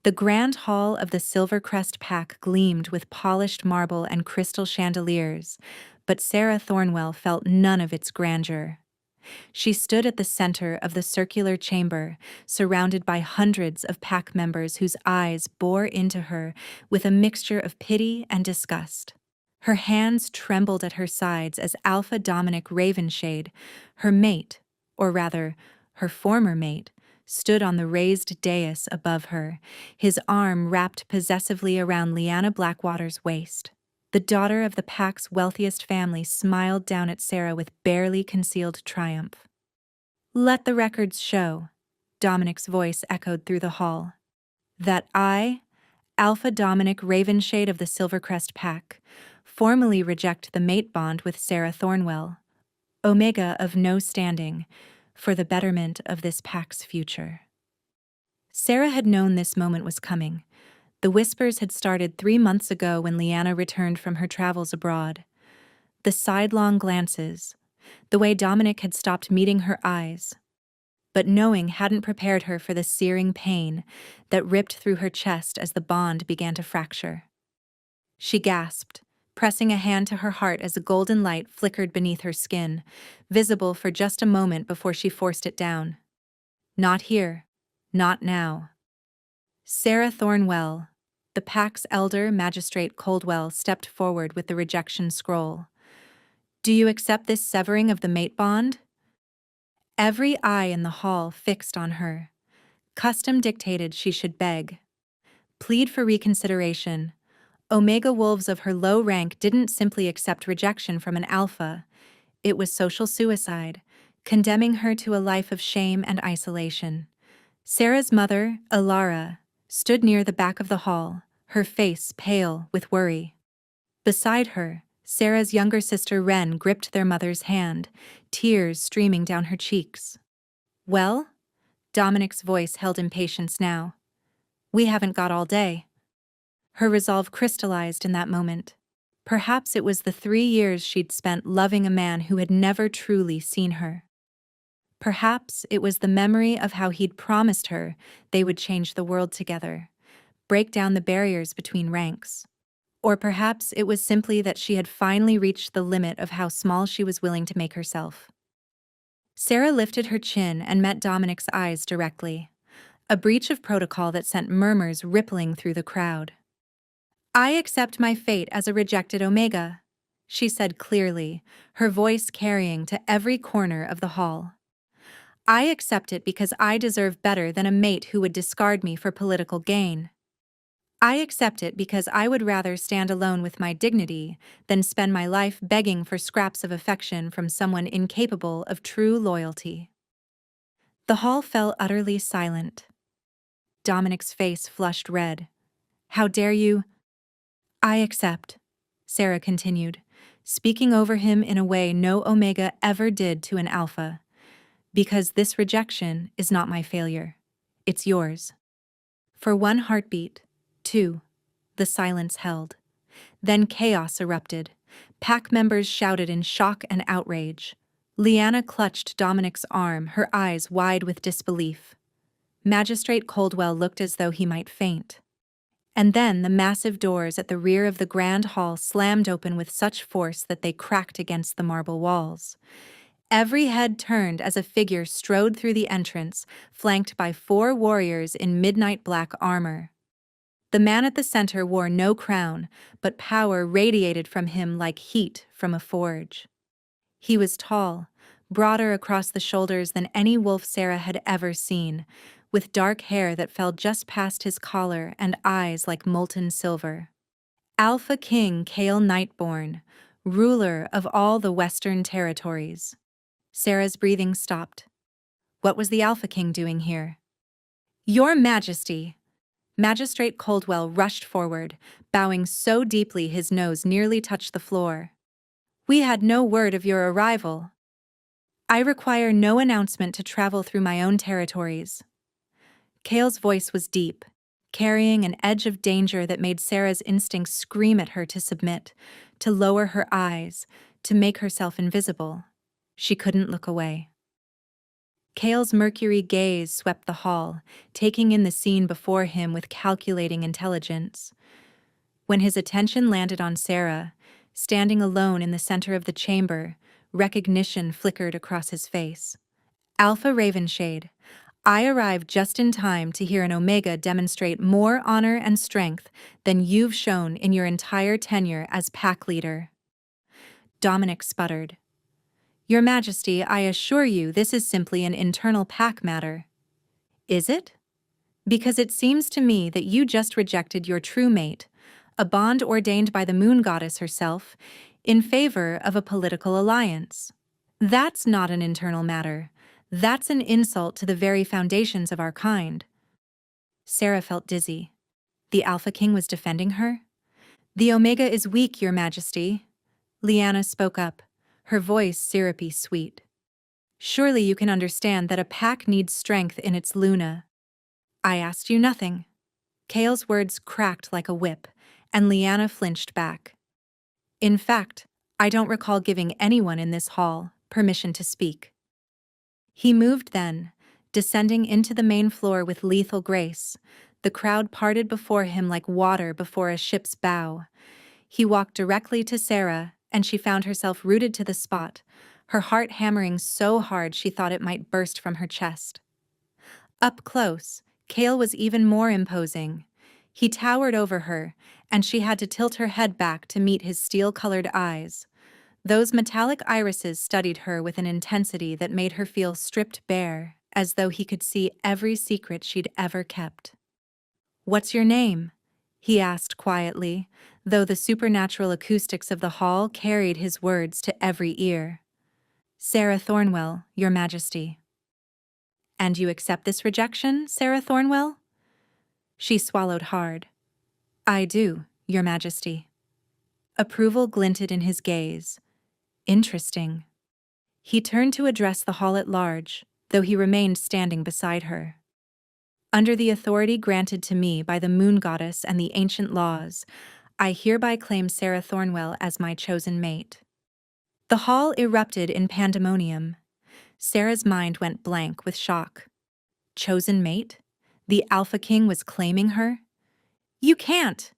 The grand hall of the Silvercrest Pack gleamed with polished marble and crystal chandeliers, but Sarah Thornwell felt none of its grandeur. She stood at the center of the circular chamber, surrounded by hundreds of pack members whose eyes bore into her with a mixture of pity and disgust. Her hands trembled at her sides as Alpha Dominic Ravenshade, her mate, or rather, her former mate, stood on the raised dais above her, his arm wrapped possessively around Lyanna Blackwater's waist. The daughter of the pack's wealthiest family smiled down at Sarah with barely concealed triumph. "Let the records show," Dominic's voice echoed through the hall, "that I, Alpha Dominic Ravenshade of the Silvercrest Pack, formally reject the mate bond with Sarah Thornwell, Omega of no standing, for the betterment of this pack's future." Sarah had known this moment was coming. The whispers had started 3 months ago when Lyanna returned from her travels abroad. The sidelong glances, the way Dominic had stopped meeting her eyes. But knowing hadn't prepared her for the searing pain that ripped through her chest as the bond began to fracture. She gasped, pressing a hand to her heart as a golden light flickered beneath her skin, visible for just a moment before she forced it down. Not here. Not now. Sarah Thornwell, the pack's elder, Magistrate Coldwell, stepped forward with the rejection scroll. "Do you accept this severing of the mate bond?" Every eye in the hall fixed on her. Custom dictated she should beg, plead for reconsideration. Omega wolves of her low rank didn't simply accept rejection from an alpha. It was social suicide, condemning her to a life of shame and isolation. Sarah's mother, Alara, stood near the back of the hall, her face pale with worry. Beside her, Sarah's younger sister Wren gripped their mother's hand, tears streaming down her cheeks. "Well?" Dominic's voice held impatience now. "We haven't got all day." Her resolve crystallized in that moment. Perhaps it was the 3 years she'd spent loving a man who had never truly seen her. Perhaps it was the memory of how he'd promised her they would change the world together, break down the barriers between ranks. Or perhaps it was simply that she had finally reached the limit of how small she was willing to make herself. Sarah lifted her chin and met Dominic's eyes directly, a breach of protocol that sent murmurs rippling through the crowd. "I accept my fate as a rejected Omega," she said clearly, her voice carrying to every corner of the hall. "I accept it because I deserve better than a mate who would discard me for political gain. I accept it because I would rather stand alone with my dignity than spend my life begging for scraps of affection from someone incapable of true loyalty." The hall fell utterly silent. Dominic's face flushed red. "How dare you—" "I accept," Sarah continued, speaking over him in a way no Omega ever did to an alpha, "because this rejection is not my failure. It's yours." For one heartbeat, 2, the silence held. Then chaos erupted. Pack members shouted in shock and outrage. Lyanna clutched Dominic's arm, her eyes wide with disbelief. Magistrate Coldwell looked as though he might faint. And then the massive doors at the rear of the grand hall slammed open with such force that they cracked against the marble walls. Every head turned as a figure strode through the entrance, flanked by 4 warriors in midnight black armor. The man at the center wore no crown, but power radiated from him like heat from a forge. He was tall, broader across the shoulders than any wolf Sarah had ever seen, with dark hair that fell just past his collar and eyes like molten silver. Alpha King Kale Nightborn, ruler of all the Western territories. Sarah's breathing stopped. What was the Alpha King doing here? "Your Majesty!" Magistrate Coldwell rushed forward, bowing so deeply his nose nearly touched the floor. "We had no word of your arrival. I require no announcement to travel through my own territories." Kale's voice was deep, carrying an edge of danger that made Sarah's instincts scream at her to submit, to lower her eyes, to make herself invisible. She couldn't look away. Kale's mercury gaze swept the hall, taking in the scene before him with calculating intelligence. When his attention landed on Sarah, standing alone in the center of the chamber, recognition flickered across his face. Alpha Ravenshade, I arrived just in time to hear an Omega demonstrate more honor and strength than you've shown in your entire tenure as pack leader. Dominic sputtered. Your Majesty, I assure you this is simply an internal pack matter. Is it? Because it seems to me that you just rejected your true mate, a bond ordained by the moon goddess herself, in favor of a political alliance. That's not an internal matter. That's an insult to the very foundations of our kind. Sarah felt dizzy. The Alpha King was defending her? The Omega is weak, Your Majesty. Lyanna spoke up, her voice syrupy sweet. Surely you can understand that a pack needs strength in its Luna. I asked you nothing. Kale's words cracked like a whip, and Lyanna flinched back. In fact, I don't recall giving anyone in this hall permission to speak. He moved then, descending into the main floor with lethal grace. The crowd parted before him like water before a ship's bow. He walked directly to Sarah, and she found herself rooted to the spot, her heart hammering so hard she thought it might burst from her chest. Up close, Kale was even more imposing. He towered over her, and she had to tilt her head back to meet his steel-colored eyes. Those metallic irises studied her with an intensity that made her feel stripped bare, as though he could see every secret she'd ever kept. "What's your name?" he asked quietly, though the supernatural acoustics of the hall carried his words to every ear. "Sarah Thornwell, Your Majesty." "And you accept this rejection, Sarah Thornwell?" She swallowed hard. "I do, Your Majesty." Approval glinted in his gaze. Interesting. He turned to address the hall at large, though he remained standing beside her. "Under the authority granted to me by the moon goddess and the ancient laws, I hereby claim Sarah Thornwell as my chosen mate." The hall erupted in pandemonium. Sarah's mind went blank with shock. Chosen mate? The Alpha King was claiming her? "You can't!"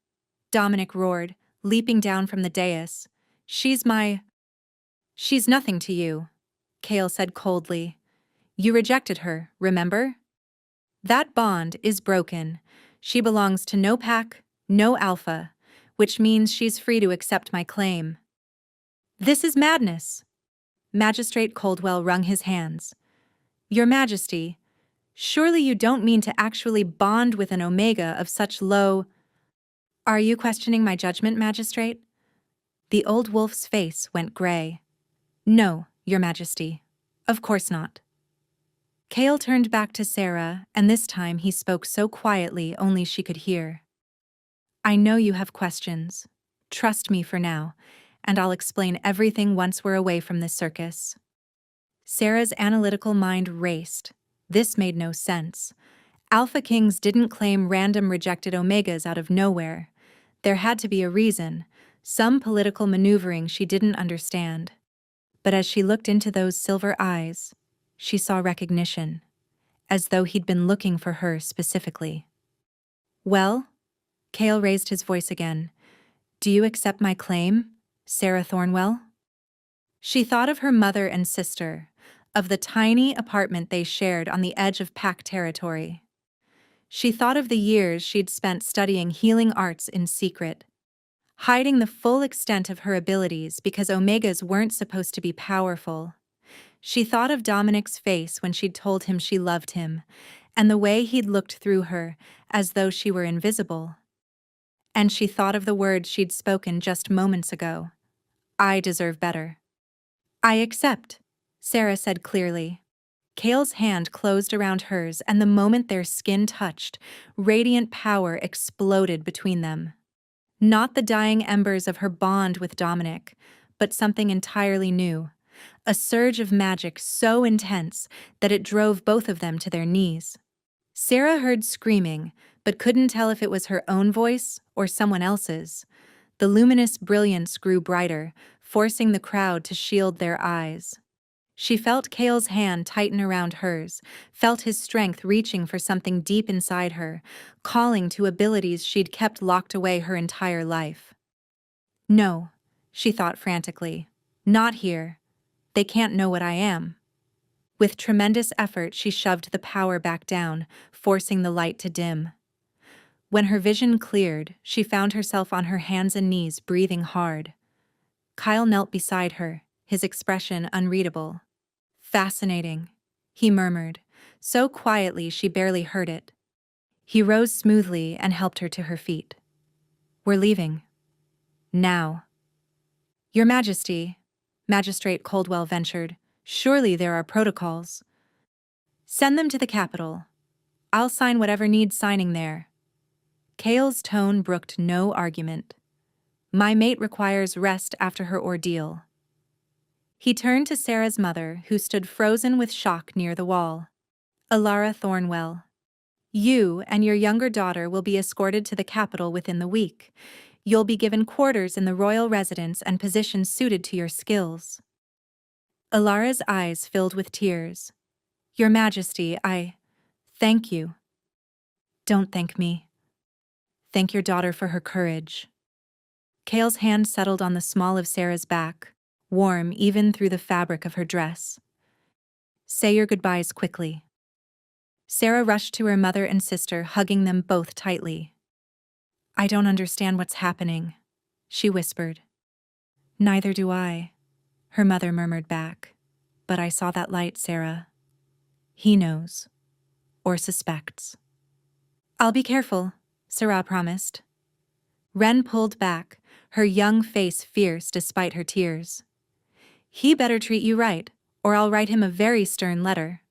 Dominic roared, leaping down from the dais. She's nothing to you," Kale said coldly. "You rejected her, remember? That bond is broken. She belongs to no pack, no Alpha, which means she's free to accept my claim." "This is madness!" Magistrate Coldwell wrung his hands. "Your Majesty, surely you don't mean to actually bond with an Omega of such low—" "Are you questioning my judgment, Magistrate?" The old wolf's face went gray. "No, Your Majesty. Of course not." Kale turned back to Sarah, and this time he spoke so quietly only she could hear. "I know you have questions. Trust me for now, and I'll explain everything once we're away from this circus." Sarah's analytical mind raced. This made no sense. Alpha Kings didn't claim random rejected Omegas out of nowhere. There had to be a reason, some political maneuvering she didn't understand. But as she looked into those silver eyes, she saw recognition, as though he'd been looking for her specifically. "Well?" Kale raised his voice again. "Do you accept my claim, Sarah Thornwell?" She thought of her mother and sister, of the tiny apartment they shared on the edge of pack territory. She thought of the years she'd spent studying healing arts in secret, hiding the full extent of her abilities because Omegas weren't supposed to be powerful. She thought of Dominic's face when she'd told him she loved him, and the way he'd looked through her, as though she were invisible. And she thought of the words she'd spoken just moments ago. "I deserve better." "I accept," Sarah said clearly. Kale's hand closed around hers, and the moment their skin touched, radiant power exploded between them. Not the dying embers of her bond with Dominic, but something entirely new. A surge of magic so intense that it drove both of them to their knees. Sarah heard screaming, but couldn't tell if it was her own voice or someone else's. The luminous brilliance grew brighter, forcing the crowd to shield their eyes. She felt Kale's hand tighten around hers, felt his strength reaching for something deep inside her, calling to abilities she'd kept locked away her entire life. No, she thought frantically. Not here. They can't know what I am. With tremendous effort, she shoved the power back down, forcing the light to dim. When her vision cleared, she found herself on her hands and knees, breathing hard. Kyle knelt beside her, his expression unreadable. Fascinating, he murmured, so quietly she barely heard it. He rose smoothly and helped her to her feet. We're leaving. Now. Your Majesty, Magistrate Coldwell ventured, surely there are protocols. Send them to the capital. I'll sign whatever needs signing there. Kale's tone brooked no argument. My mate requires rest after her ordeal. He turned to Sarah's mother, who stood frozen with shock near the wall. Alara Thornwell. You and your younger daughter will be escorted to the capital within the week. You'll be given quarters in the royal residence and positions suited to your skills. Alara's eyes filled with tears. Your Majesty, I thank you. Don't thank me. Thank your daughter for her courage. Kale's hand settled on the small of Sarah's back, warm even through the fabric of her dress. Say your goodbyes quickly. Sarah rushed to her mother and sister, hugging them both tightly. I don't understand what's happening, she whispered. Neither do I, her mother murmured back. But I saw that light, Sarah. He knows. Or suspects. I'll be careful, Sarah promised. Wren pulled back, her young face fierce despite her tears. He better treat you right, or I'll write him a very stern letter.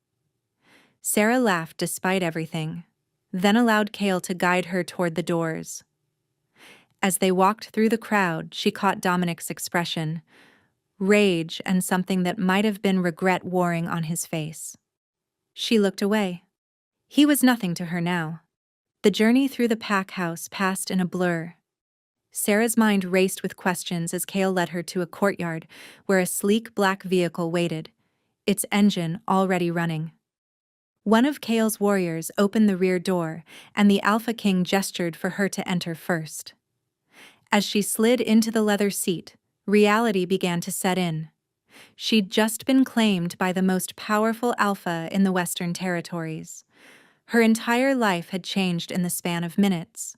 Sarah laughed despite everything, then allowed Kale to guide her toward the doors. As they walked through the crowd, she caught Dominic's expression, rage and something that might have been regret warring on his face. She looked away. He was nothing to her now. The journey through the pack house passed in a blur. Sarah's mind raced with questions as Kale led her to a courtyard where a sleek black vehicle waited, its engine already running. One of Kale's warriors opened the rear door, and the Alpha King gestured for her to enter first. As she slid into the leather seat, reality began to set in. She'd just been claimed by the most powerful Alpha in the Western Territories. Her entire life had changed in the span of minutes.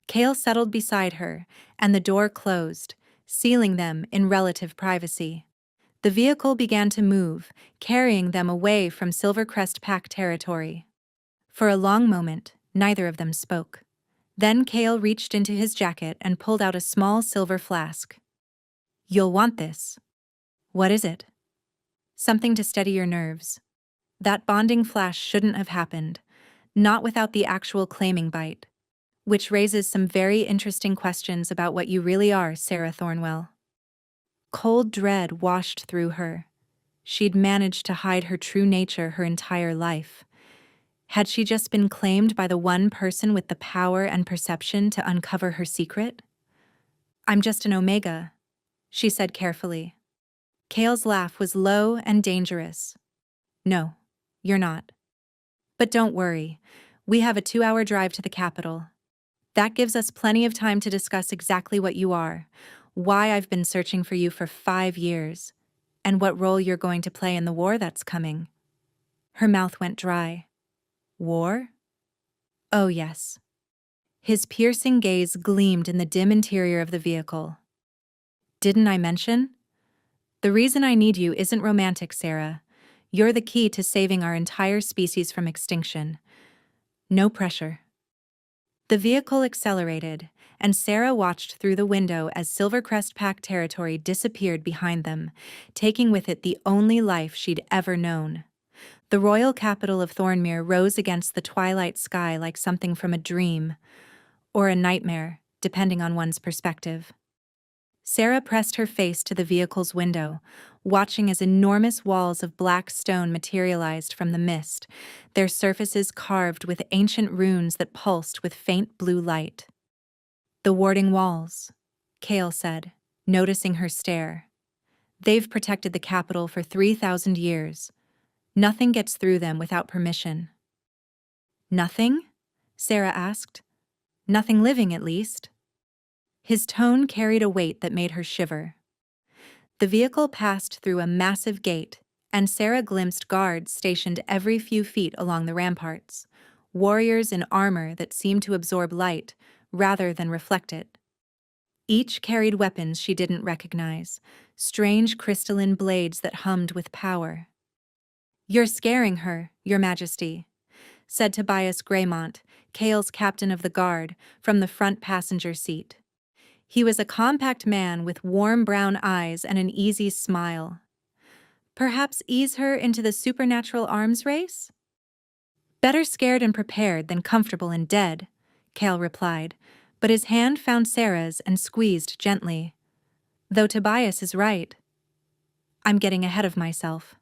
Kale settled beside her, and the door closed, sealing them in relative privacy. The vehicle began to move, carrying them away from Silvercrest Pack territory. For a long moment, neither of them spoke. Then Kale reached into his jacket and pulled out a small silver flask. You'll want this. What is it? Something to steady your nerves. That bonding flash shouldn't have happened, not without the actual claiming bite. Which raises some very interesting questions about what you really are, Sarah Thornwell. Cold dread washed through her. She'd managed to hide her true nature her entire life. Had she just been claimed by the one person with the power and perception to uncover her secret? I'm just an Omega, she said carefully. Kale's laugh was low and dangerous. No, you're not. But don't worry, we have a 2-hour drive to the capital. That gives us plenty of time to discuss exactly what you are, why I've been searching for you for 5 years, and what role you're going to play in the war that's coming. Her mouth went dry. War? Oh, yes. His piercing gaze gleamed in the dim interior of the vehicle. Didn't I mention? The reason I need you isn't romantic, Sarah. You're the key to saving our entire species from extinction. No pressure. The vehicle accelerated, and Sarah watched through the window as Silvercrest Pack territory disappeared behind them, taking with it the only life she'd ever known. The royal capital of Thornmere rose against the twilight sky like something from a dream, or a nightmare, depending on one's perspective. Sarah pressed her face to the vehicle's window, watching as enormous walls of black stone materialized from the mist, their surfaces carved with ancient runes that pulsed with faint blue light. The warding walls, Kale said, noticing her stare. They've protected the capital for 3,000 years. Nothing gets through them without permission. Nothing? Sarah asked. Nothing living, at least. His tone carried a weight that made her shiver. The vehicle passed through a massive gate, and Sarah glimpsed guards stationed every few feet along the ramparts, warriors in armor that seemed to absorb light rather than reflect it. Each carried weapons she didn't recognize, strange crystalline blades that hummed with power. "You're scaring her, Your Majesty," said Tobias Greymont, Kale's captain of the guard, from the front passenger seat. He was a compact man with warm brown eyes and an easy smile. "Perhaps ease her into the supernatural arms race?" "Better scared and prepared than comfortable and dead," Kale replied, but his hand found Sarah's and squeezed gently. "Though Tobias is right. I'm getting ahead of myself."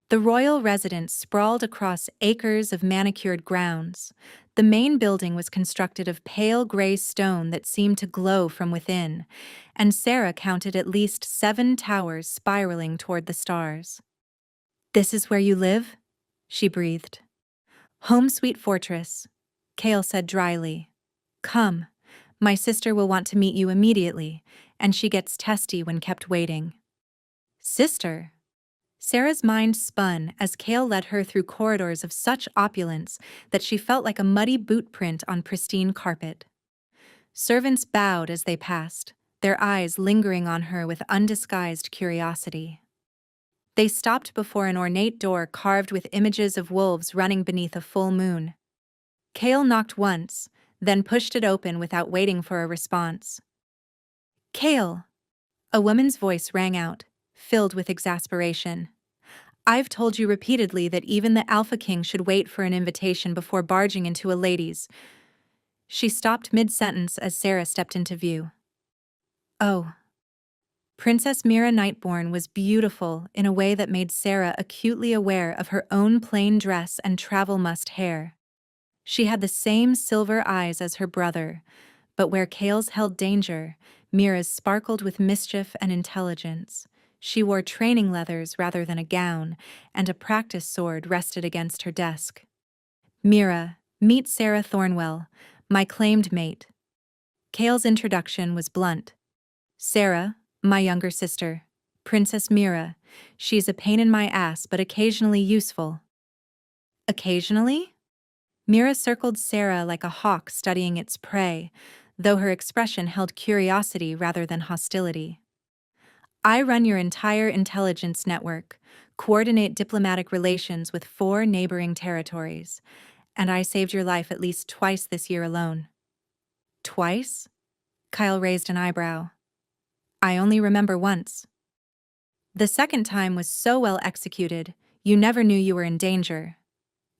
The royal residence sprawled across acres of manicured grounds. The main building was constructed of pale gray stone that seemed to glow from within, and Sarah counted at least 7 towers spiraling toward the stars. "This is where you live?" she breathed. "Home sweet fortress," Kale said dryly. "Come, my sister will want to meet you immediately, and she gets testy when kept waiting." "Sister?" Sarah's mind spun as Kale led her through corridors of such opulence that she felt like a muddy boot print on pristine carpet. Servants bowed as they passed, their eyes lingering on her with undisguised curiosity. They stopped before an ornate door carved with images of wolves running beneath a full moon. Kale knocked once, then pushed it open without waiting for a response. "Kale!" A woman's voice rang out, filled with exasperation. "I've told you repeatedly that even the Alpha King should wait for an invitation before barging into a lady's." She stopped mid-sentence as Sarah stepped into view. Oh. Princess Mira Nightborn was beautiful in a way that made Sarah acutely aware of her own plain dress and travel-must hair. She had the same silver eyes as her brother, but where Kale's held danger, Mira's sparkled with mischief and intelligence. She wore training leathers rather than a gown, and a practice sword rested against her desk. "Mira, meet Sarah Thornwell, my claimed mate." Kale's introduction was blunt. "Sarah, my younger sister. Princess Mira. She's a pain in my ass but occasionally useful." "Occasionally?" Mira circled Sarah like a hawk studying its prey, though her expression held curiosity rather than hostility. "I run your entire intelligence network, coordinate diplomatic relations with 4 neighboring territories, and I saved your life at least twice this year alone." "Twice?" Kyle raised an eyebrow. "I only remember once." "The second time was so well executed, you never knew you were in danger."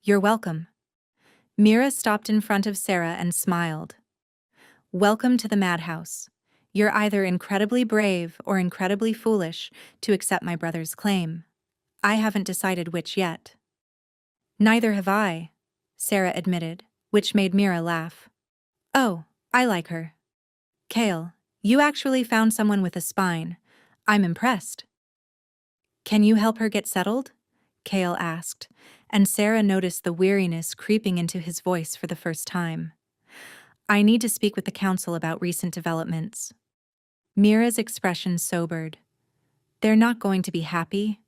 "You're welcome." Mira stopped in front of Sarah and smiled. "Welcome to the madhouse. You're either incredibly brave or incredibly foolish to accept my brother's claim. I haven't decided which yet." "Neither have I," Sarah admitted, which made Mira laugh. "Oh, I like her." "Kale, you actually found someone with a spine. I'm impressed." "Can you help her get settled?" Kale asked, and Sarah noticed the weariness creeping into his voice for the first time. "I need to speak with the council about recent developments." Mira's expression sobered. "They're not going to be happy."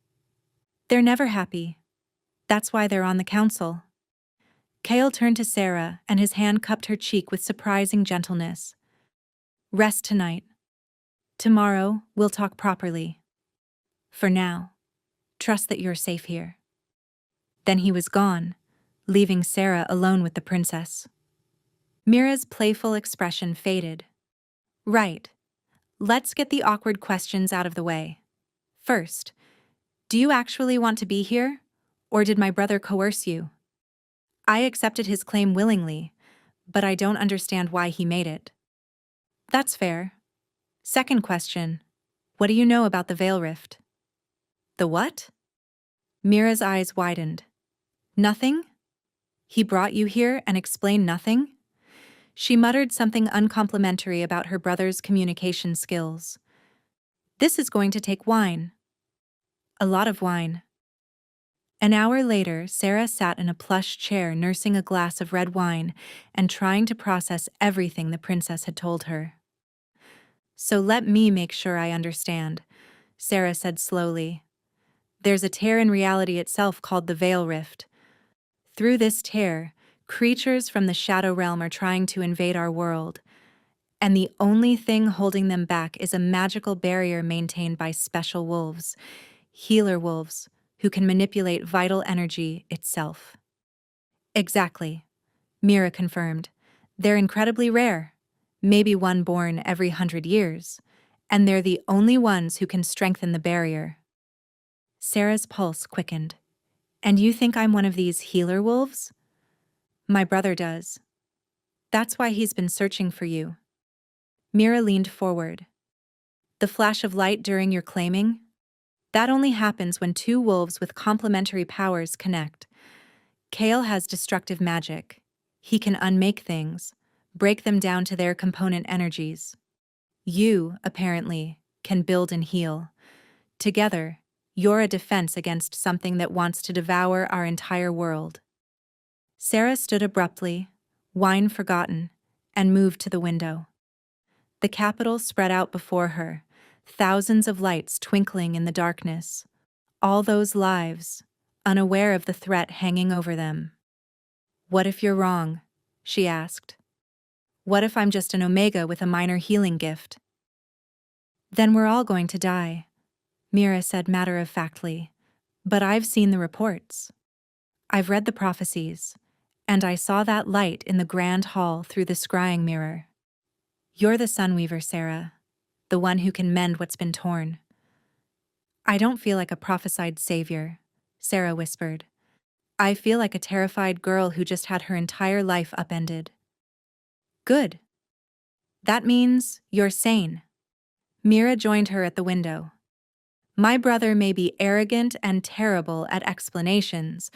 "They're never happy. That's why they're on the council." Kale turned to Sarah, and his hand cupped her cheek with surprising gentleness. "Rest tonight. Tomorrow, we'll talk properly. For now, trust that you're safe here." Then he was gone, leaving Sarah alone with the princess. Mira's playful expression faded. "Right. Let's get the awkward questions out of the way. First, do you actually want to be here, or did my brother coerce you?" "I accepted his claim willingly, but I don't understand why he made it." "That's fair." Second question, what do you know about the Veil Rift?" "The what?" Mira's eyes widened. "Nothing? He brought you here and explained nothing?" She muttered something uncomplimentary about her brother's communication skills. This is going to take wine. A lot of wine. An hour later, Sarah sat in a plush chair nursing a glass of red wine and trying to process everything the princess had told her. So let me make sure I understand, Sarah said slowly. There's a tear in reality itself called the Veil Rift. Through this tear, creatures from the Shadow Realm are trying to invade our world, and the only thing holding them back is a magical barrier maintained by special wolves, healer wolves, who can manipulate vital energy itself. Exactly, Mira confirmed. They're incredibly rare, maybe one born every 100 years, and they're the only ones who can strengthen the barrier. Sarah's pulse quickened. And you think I'm one of these healer wolves? My brother does. That's why he's been searching for you. Mira leaned forward. The flash of light during your claiming? That only happens when two wolves with complementary powers connect. Kale has destructive magic. He can unmake things, break them down to their component energies. You, apparently, can build and heal. Together, you're a defense against something that wants to devour our entire world. Sarah stood abruptly, wine forgotten, and moved to the window. The capital spread out before her, thousands of lights twinkling in the darkness. All those lives, unaware of the threat hanging over them. What if you're wrong? She asked. What if I'm just an Omega with a minor healing gift? Then we're all going to die, Mira said matter-of-factly. But I've seen the reports. I've read the prophecies, and I saw that light in the grand hall through the scrying mirror. You're the Sunweaver, Sarah, the one who can mend what's been torn. I don't feel like a prophesied savior, Sarah whispered. I feel like a terrified girl who just had her entire life upended. Good. That means you're sane. Mira joined her at the window. My brother may be arrogant and terrible at explanations,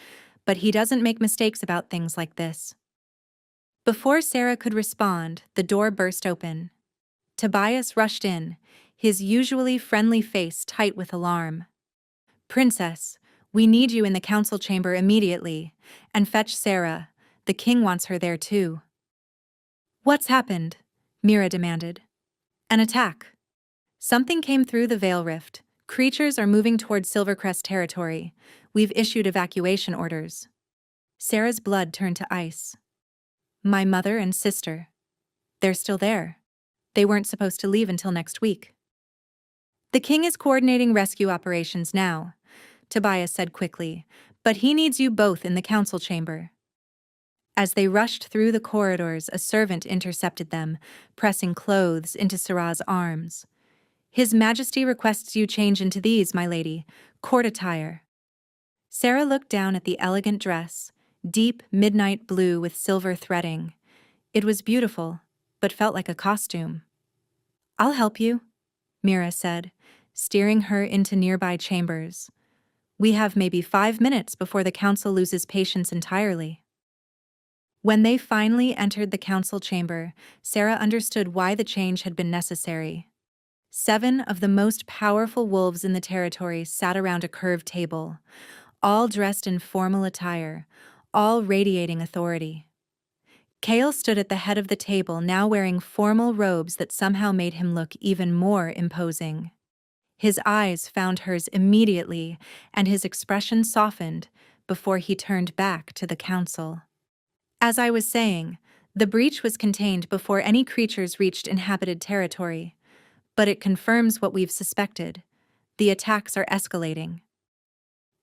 but he doesn't make mistakes about things like this. Before Sarah could respond, the door burst open. Tobias rushed in, his usually friendly face tight with alarm. Princess, we need you in the council chamber immediately, and fetch Sarah. The king wants her there too. What's happened? Mira demanded. An attack. Something came through the Veil Rift. Creatures are moving toward Silvercrest territory. We've issued evacuation orders. Sarah's blood turned to ice. My mother and sister. They're still there. They weren't supposed to leave until next week. The king is coordinating rescue operations now, Tobias said quickly, but he needs you both in the council chamber. As they rushed through the corridors, a servant intercepted them, pressing clothes into Sarah's arms. His Majesty requests you change into these, my lady, court attire. Sarah looked down at the elegant dress, deep midnight blue with silver threading. It was beautiful, but felt like a costume. I'll help you, Mira said, steering her into nearby chambers. We have maybe 5 minutes before the council loses patience entirely. When they finally entered the council chamber, Sarah understood why the change had been necessary. 7 of the most powerful wolves in the territory sat around a curved table, all dressed in formal attire, all radiating authority. Kale stood at the head of the table, now wearing formal robes that somehow made him look even more imposing. His eyes found hers immediately, and his expression softened before he turned back to the council. As I was saying, the breach was contained before any creatures reached inhabited territory, but it confirms what we've suspected. The attacks are escalating.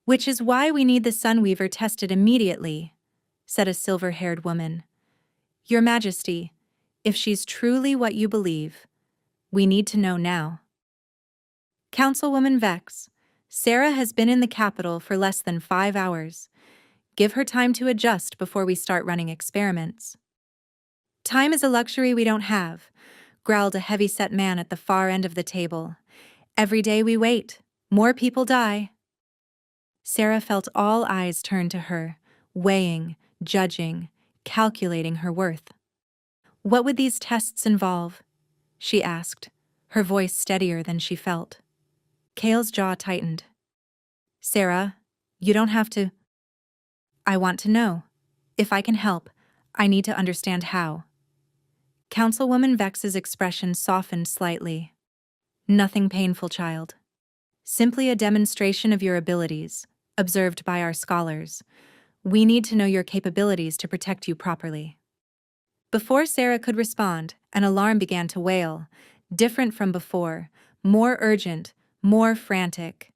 Which is why we need the Sunweaver tested immediately, said a silver-haired woman. Your Majesty, if she's truly what you believe, we need to know now. Councilwoman Vex, Sarah has been in the capital for less than 5 hours. Give her time to adjust before we start running experiments. Time is a luxury we don't have, growled a heavy-set man at the far end of the table. Every day we wait, more people die. Sarah felt all eyes turn to her, weighing, judging, calculating her worth. What would these tests involve? She asked, her voice steadier than she felt. Kale's jaw tightened. Sarah, you don't have to. I want to know. If I can help, I need to understand how. Councilwoman Vex's expression softened slightly. Nothing painful, child. Simply a demonstration of your abilities, observed by our scholars. We need to know your capabilities to protect you properly. Before Sarah could respond, an alarm began to wail, different from before, more urgent, more frantic.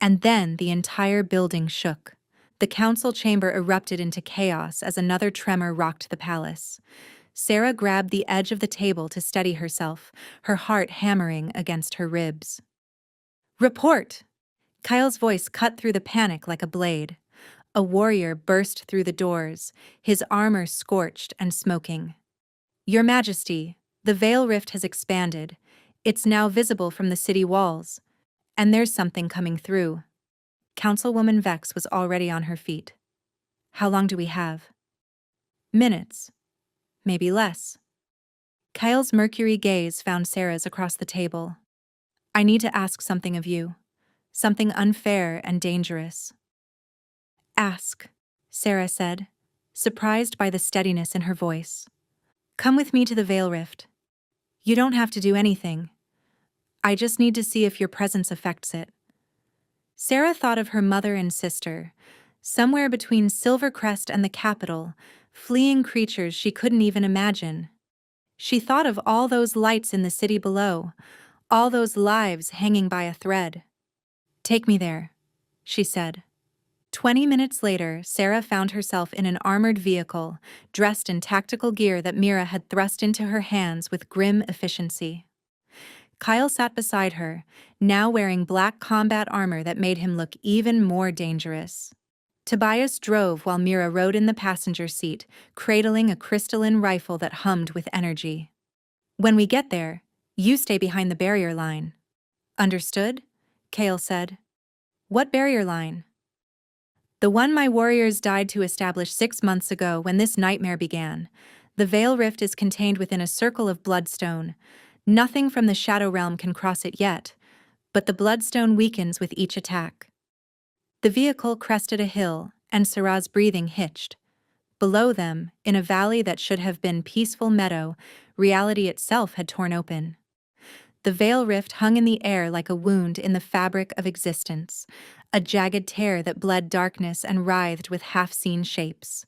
And then the entire building shook. The council chamber erupted into chaos as another tremor rocked the palace. Sarah grabbed the edge of the table to steady herself, her heart hammering against her ribs. Report! Kyle's voice cut through the panic like a blade. A warrior burst through the doors, his armor scorched and smoking. Your Majesty, the Veil Rift has expanded. It's now visible from the city walls. And there's something coming through. Councilwoman Vex was already on her feet. How long do we have? Minutes. Maybe less. Kyle's mercury gaze found Sarah's across the table. I need to ask something of you. Something unfair and dangerous. Ask, Sarah said, surprised by the steadiness in her voice. Come with me to the Veil Rift. You don't have to do anything. I just need to see if your presence affects it. Sarah thought of her mother and sister, somewhere between Silvercrest and the capital, fleeing creatures she couldn't even imagine. She thought of all those lights in the city below, all those lives hanging by a thread. Take me there, she said. 20 minutes later, Sarah found herself in an armored vehicle, dressed in tactical gear that Mira had thrust into her hands with grim efficiency. Kyle sat beside her, now wearing black combat armor that made him look even more dangerous. Tobias drove while Mira rode in the passenger seat, cradling a crystalline rifle that hummed with energy. When we get there, you stay behind the barrier line. Understood? Kale said. What barrier line? The one my warriors died to establish 6 months ago when this nightmare began. The Veil Rift is contained within a circle of bloodstone. Nothing from the Shadow Realm can cross it yet, but the bloodstone weakens with each attack. The vehicle crested a hill, and Sarah's breathing hitched. Below them, in a valley that should have been peaceful meadow, reality itself had torn open. The Veil Rift hung in the air like a wound in the fabric of existence, a jagged tear that bled darkness and writhed with half-seen shapes.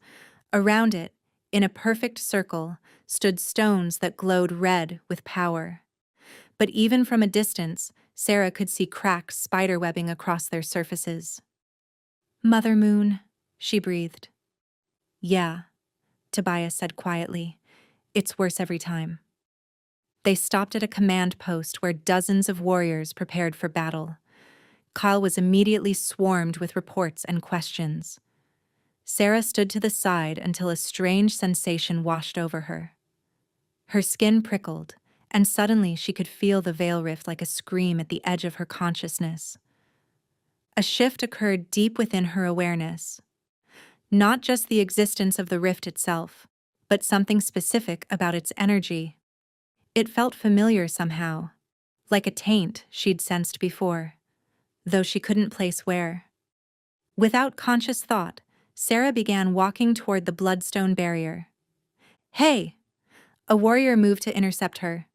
Around it, in a perfect circle, stood stones that glowed red with power. But even from a distance, Sarah could see cracks spiderwebbing across their surfaces. Mother Moon, she breathed. Yeah, Tobias said quietly. It's worse every time. They stopped at a command post where dozens of warriors prepared for battle. Kyle was immediately swarmed with reports and questions. Sarah stood to the side until a strange sensation washed over her. Her skin prickled, and suddenly she could feel the Veil Rift like a scream at the edge of her consciousness. A shift occurred deep within her awareness. Not just the existence of the rift itself, but something specific about its energy. It felt familiar somehow, like a taint she'd sensed before, though she couldn't place where. Without conscious thought, Sarah began walking toward the bloodstone barrier. Hey! A warrior moved to intercept her.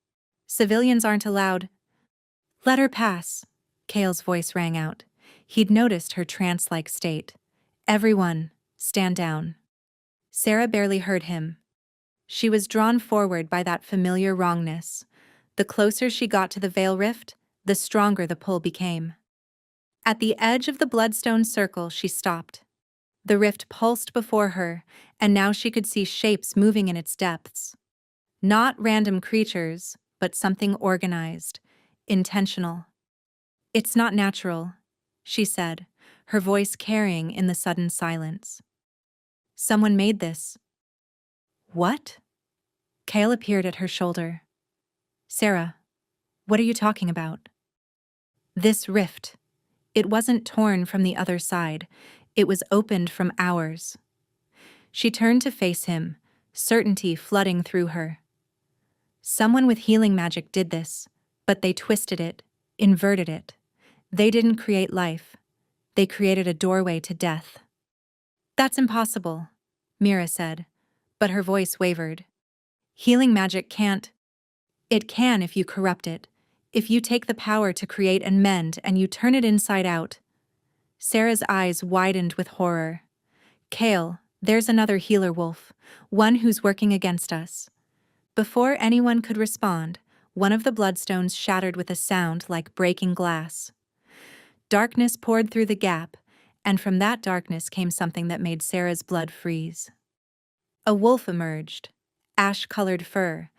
Civilians aren't allowed. Let her pass, Kale's voice rang out. He'd noticed her trance-like state. Everyone, stand down. Sarah barely heard him. She was drawn forward by that familiar wrongness. The closer she got to the Veil Rift, the stronger the pull became. At the edge of the bloodstone circle, she stopped. The rift pulsed before her, and now she could see shapes moving in its depths. Not random creatures, but something organized, intentional. It's not natural, she said, her voice carrying in the sudden silence. Someone made this. What? Kale appeared at her shoulder. Sarah, what are you talking about? This rift. It wasn't torn from the other side. It was opened from ours. She turned to face him, certainty flooding through her. Someone with healing magic did this, but they twisted it, inverted it. They didn't create life. They created a doorway to death. That's impossible, Mira said, but her voice wavered. Healing magic can't. It can if you corrupt it, if you take the power to create and mend and you turn it inside out. Sarah's eyes widened with horror. Kale, there's another healer wolf, one who's working against us. Before anyone could respond, one of the bloodstones shattered with a sound like breaking glass. Darkness poured through the gap, and from that darkness came something that made Sarah's blood freeze. A wolf emerged, ash-colored fur,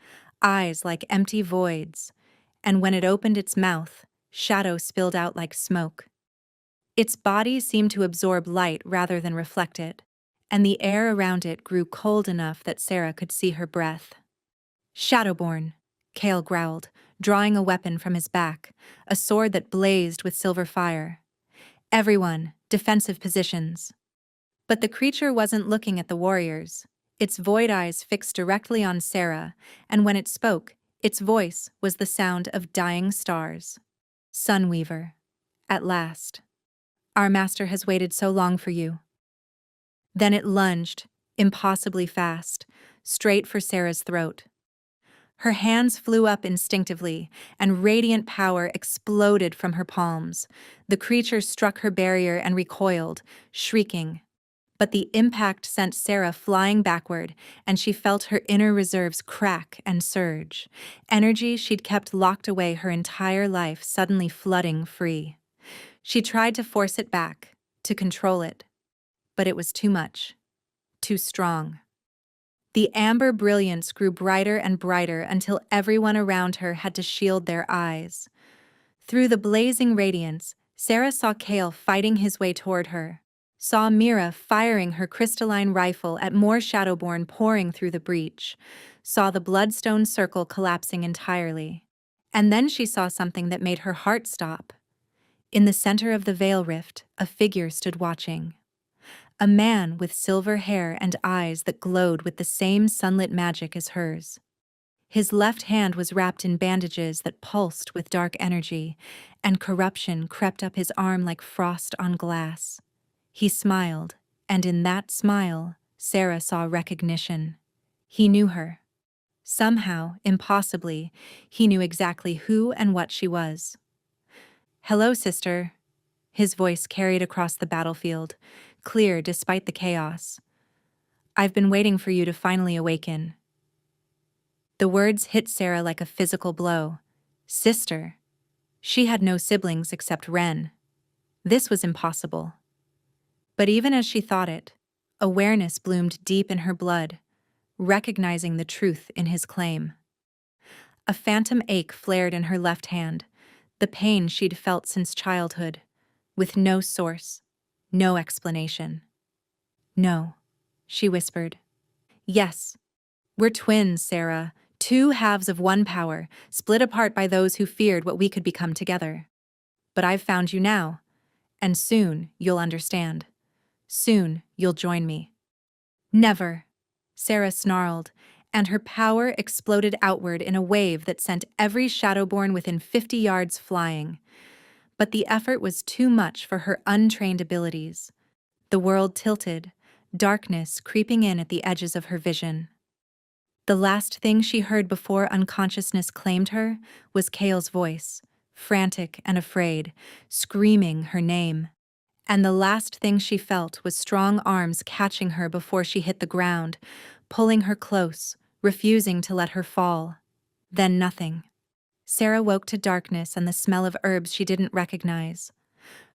eyes like empty voids, and when it opened its mouth, shadow spilled out like smoke. Its body seemed to absorb light rather than reflect it, and the air around it grew cold enough that Sarah could see her breath. Shadowborn, Kale growled, drawing a weapon from his back, a sword that blazed with silver fire. Everyone, defensive positions. But the creature wasn't looking at the warriors. Its void eyes fixed directly on Sarah, and when it spoke, its voice was the sound of dying stars. Sunweaver. At last. Our master has waited so long for you. Then it lunged, impossibly fast, straight for Sarah's throat. Her hands flew up instinctively, and radiant power exploded from her palms. The creature struck her barrier and recoiled, shrieking. But the impact sent Sarah flying backward, and she felt her inner reserves crack and surge. Energy she'd kept locked away her entire life suddenly flooding free. She tried to force it back, to control it. But it was too much. Too strong. The amber brilliance grew brighter and brighter until everyone around her had to shield their eyes. Through the blazing radiance, Sarah saw Kale fighting his way toward her, saw Mira firing her crystalline rifle at more Shadowborn pouring through the breach, saw the bloodstone circle collapsing entirely. And then she saw something that made her heart stop. In the center of the veil rift, a figure stood watching. A man with silver hair and eyes that glowed with the same sunlit magic as hers. His left hand was wrapped in bandages that pulsed with dark energy, and corruption crept up his arm like frost on glass. He smiled, and in that smile, Sarah saw recognition. He knew her. Somehow, impossibly, he knew exactly who and what she was. "Hello, sister." His voice carried across the battlefield, clear despite the chaos. "I've been waiting for you to finally awaken." The words hit Sarah like a physical blow. Sister. She had no siblings except Ren. This was impossible. But even as she thought it, awareness bloomed deep in her blood, recognizing the truth in his claim. A phantom ache flared in her left hand, the pain she'd felt since childhood, with no source, no explanation. "No," she whispered. "Yes, we're twins, Sarah, two halves of one power, split apart by those who feared what we could become together. But I've found you now, and soon you'll understand. Soon you'll join me." "Never," Sarah snarled, and her power exploded outward in a wave that sent every Shadowborn within 50 yards flying. But the effort was too much for her untrained abilities. The world tilted, darkness creeping in at the edges of her vision. The last thing she heard before unconsciousness claimed her was Kale's voice, frantic and afraid, screaming her name. And the last thing she felt was strong arms catching her before she hit the ground, pulling her close, refusing to let her fall. Then nothing. Sarah woke to darkness and the smell of herbs she didn't recognize.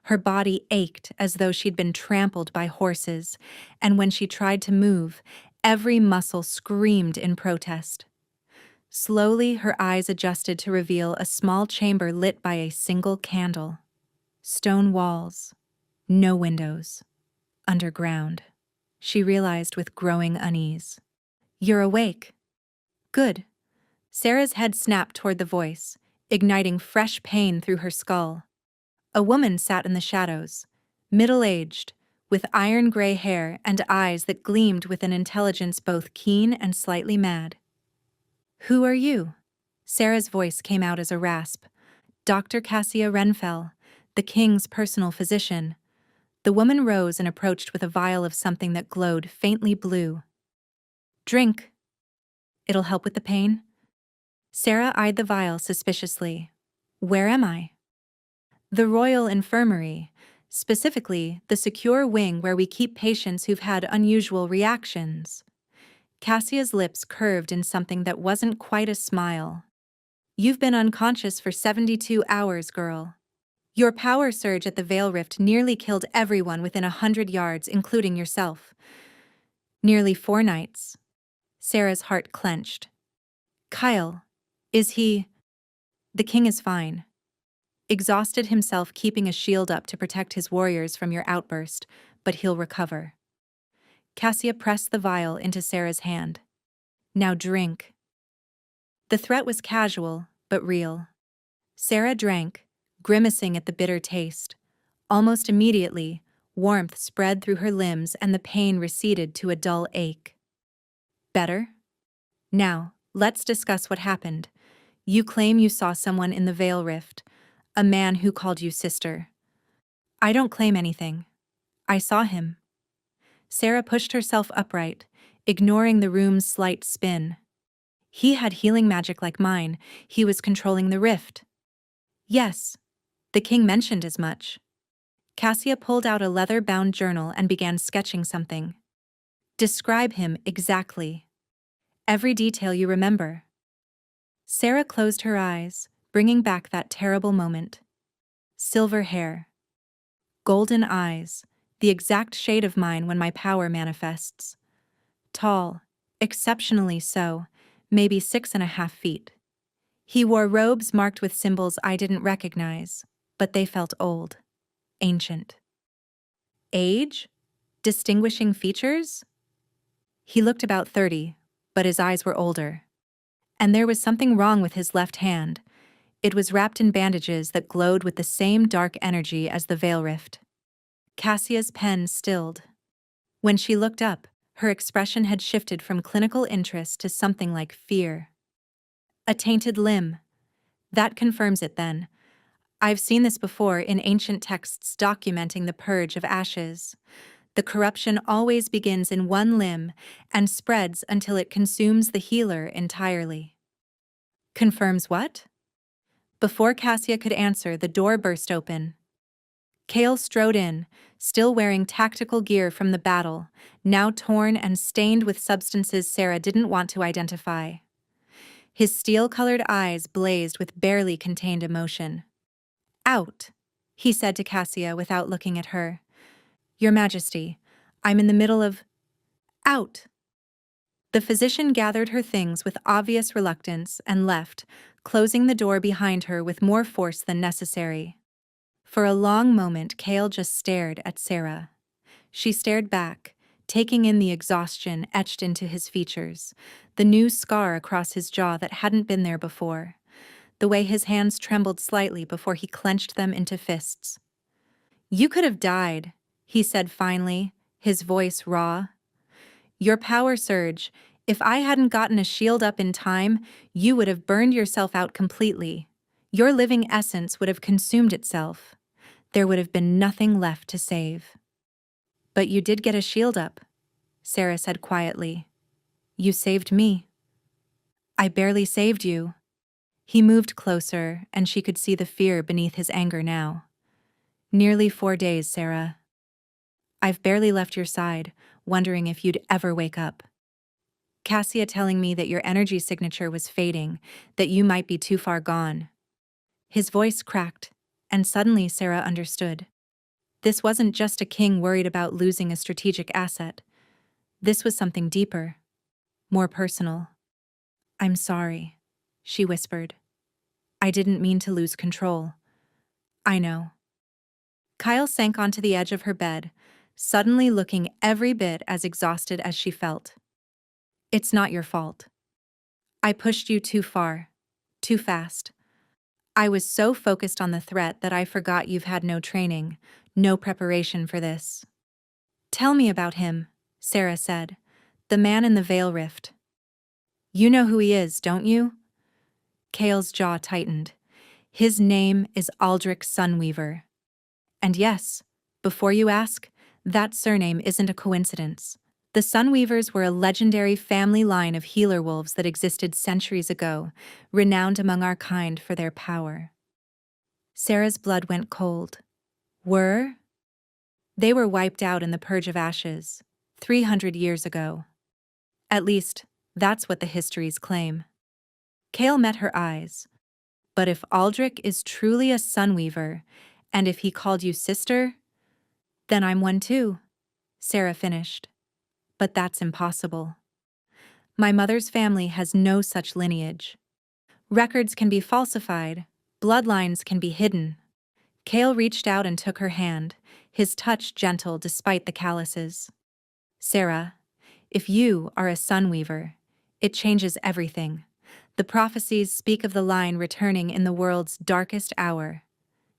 Her body ached as though she'd been trampled by horses, and when she tried to move, every muscle screamed in protest. Slowly, her eyes adjusted to reveal a small chamber lit by a single candle. Stone walls. No windows. Underground. She realized with growing unease. "You're awake." "Good." Sarah's head snapped toward the voice, igniting fresh pain through her skull. A woman sat in the shadows, middle-aged, with iron-gray hair and eyes that gleamed with an intelligence both keen and slightly mad. "Who are you?" Sarah's voice came out as a rasp. "Dr. Cassia Renfell, The king's personal physician. The woman rose and approached with a vial of something that glowed faintly blue. Drink. It'll help with the pain? Sarah eyed the vial suspiciously. Where am I? The Royal Infirmary, specifically the secure wing where we keep patients who've had unusual reactions. Cassia's lips curved in something that wasn't quite a smile. You've been unconscious for 72 hours, girl. Your power surge at the Veil Rift nearly killed everyone within 100 yards, including yourself. Nearly 4 nights. Sarah's heart clenched. Kyle, is he? The king is fine. Exhausted himself keeping a shield up to protect his warriors from your outburst, but he'll recover. Cassia pressed the vial into Sarah's hand. Now drink. The threat was casual, but real. Sarah drank, grimacing at the bitter taste. Almost immediately, warmth spread through her limbs and the pain receded to a dull ache. Better? Now, let's discuss what happened. You claim you saw someone in the Veil Rift, a man who called you sister. I don't claim anything. I saw him. Sarah pushed herself upright, ignoring the room's slight spin. He had healing magic like mine. He was controlling the rift. Yes, the king mentioned as much. Cassia pulled out a leather-bound journal and began sketching something. Describe him exactly. Every detail you remember. Sarah closed her eyes, bringing back that terrible moment. Silver hair. Golden eyes, the exact shade of mine when my power manifests. Tall, exceptionally so, maybe 6.5 feet. He wore robes marked with symbols I didn't recognize, but they felt old, ancient. Age? Distinguishing features? He looked about 30, but his eyes were older. And there was something wrong with his left hand. It was wrapped in bandages that glowed with the same dark energy as the Veil Rift. Cassia's pen stilled. When she looked up, her expression had shifted from clinical interest to something like fear. A tainted limb. That confirms it then. I've seen this before in ancient texts documenting the purge of ashes. The corruption always begins in one limb and spreads until it consumes the healer entirely. Confirms what? Before Cassia could answer, the door burst open. Kale strode in, still wearing tactical gear from the battle, now torn and stained with substances Sarah didn't want to identify. His steel-colored eyes blazed with barely contained emotion. Out, he said to Cassia without looking at her. Your Majesty, I'm in the middle of… Out! The physician gathered her things with obvious reluctance and left, closing the door behind her with more force than necessary. For a long moment, Kale just stared at Sarah. She stared back, taking in the exhaustion etched into his features, the new scar across his jaw that hadn't been there before, the way his hands trembled slightly before he clenched them into fists. You could have died, he said finally, his voice raw. Your power surge, if I hadn't gotten a shield up in time, you would have burned yourself out completely. Your living essence would have consumed itself. There would have been nothing left to save. But you did get a shield up, Sarah said quietly. You saved me. I barely saved you. He moved closer, and she could see the fear beneath his anger now. Nearly 4 days, Sarah. I've barely left your side, wondering if you'd ever wake up. Cassia telling me that your energy signature was fading, that you might be too far gone. His voice cracked, and suddenly Sarah understood. This wasn't just a king worried about losing a strategic asset. This was something deeper, more personal. I'm sorry, she whispered. I didn't mean to lose control. I know. Kyle sank onto the edge of her bed, suddenly looking every bit as exhausted as she felt. It's not your fault. I pushed you too far, too fast. I was so focused on the threat that I forgot you've had no training, no preparation for this. Tell me about him, Sarah said. The man in the Veil Rift. You know who he is, don't you? Kale's jaw tightened. His name is Aldrich Sunweaver. And yes, before you ask, that surname isn't a coincidence. The Sunweavers were a legendary family line of healer wolves that existed centuries ago, renowned among our kind for their power. Sarah's blood went cold. Were? They were wiped out in the Purge of Ashes, 300 years ago. At least, that's what the histories claim. Kale met her eyes. But if Aldrich is truly a Sunweaver, and if he called you sister, then I'm one too, Sarah finished. But that's impossible. My mother's family has no such lineage. Records can be falsified, bloodlines can be hidden. Kale reached out and took her hand, his touch gentle despite the calluses. Sarah, if you are a Sunweaver, it changes everything. The prophecies speak of the line returning in the world's darkest hour.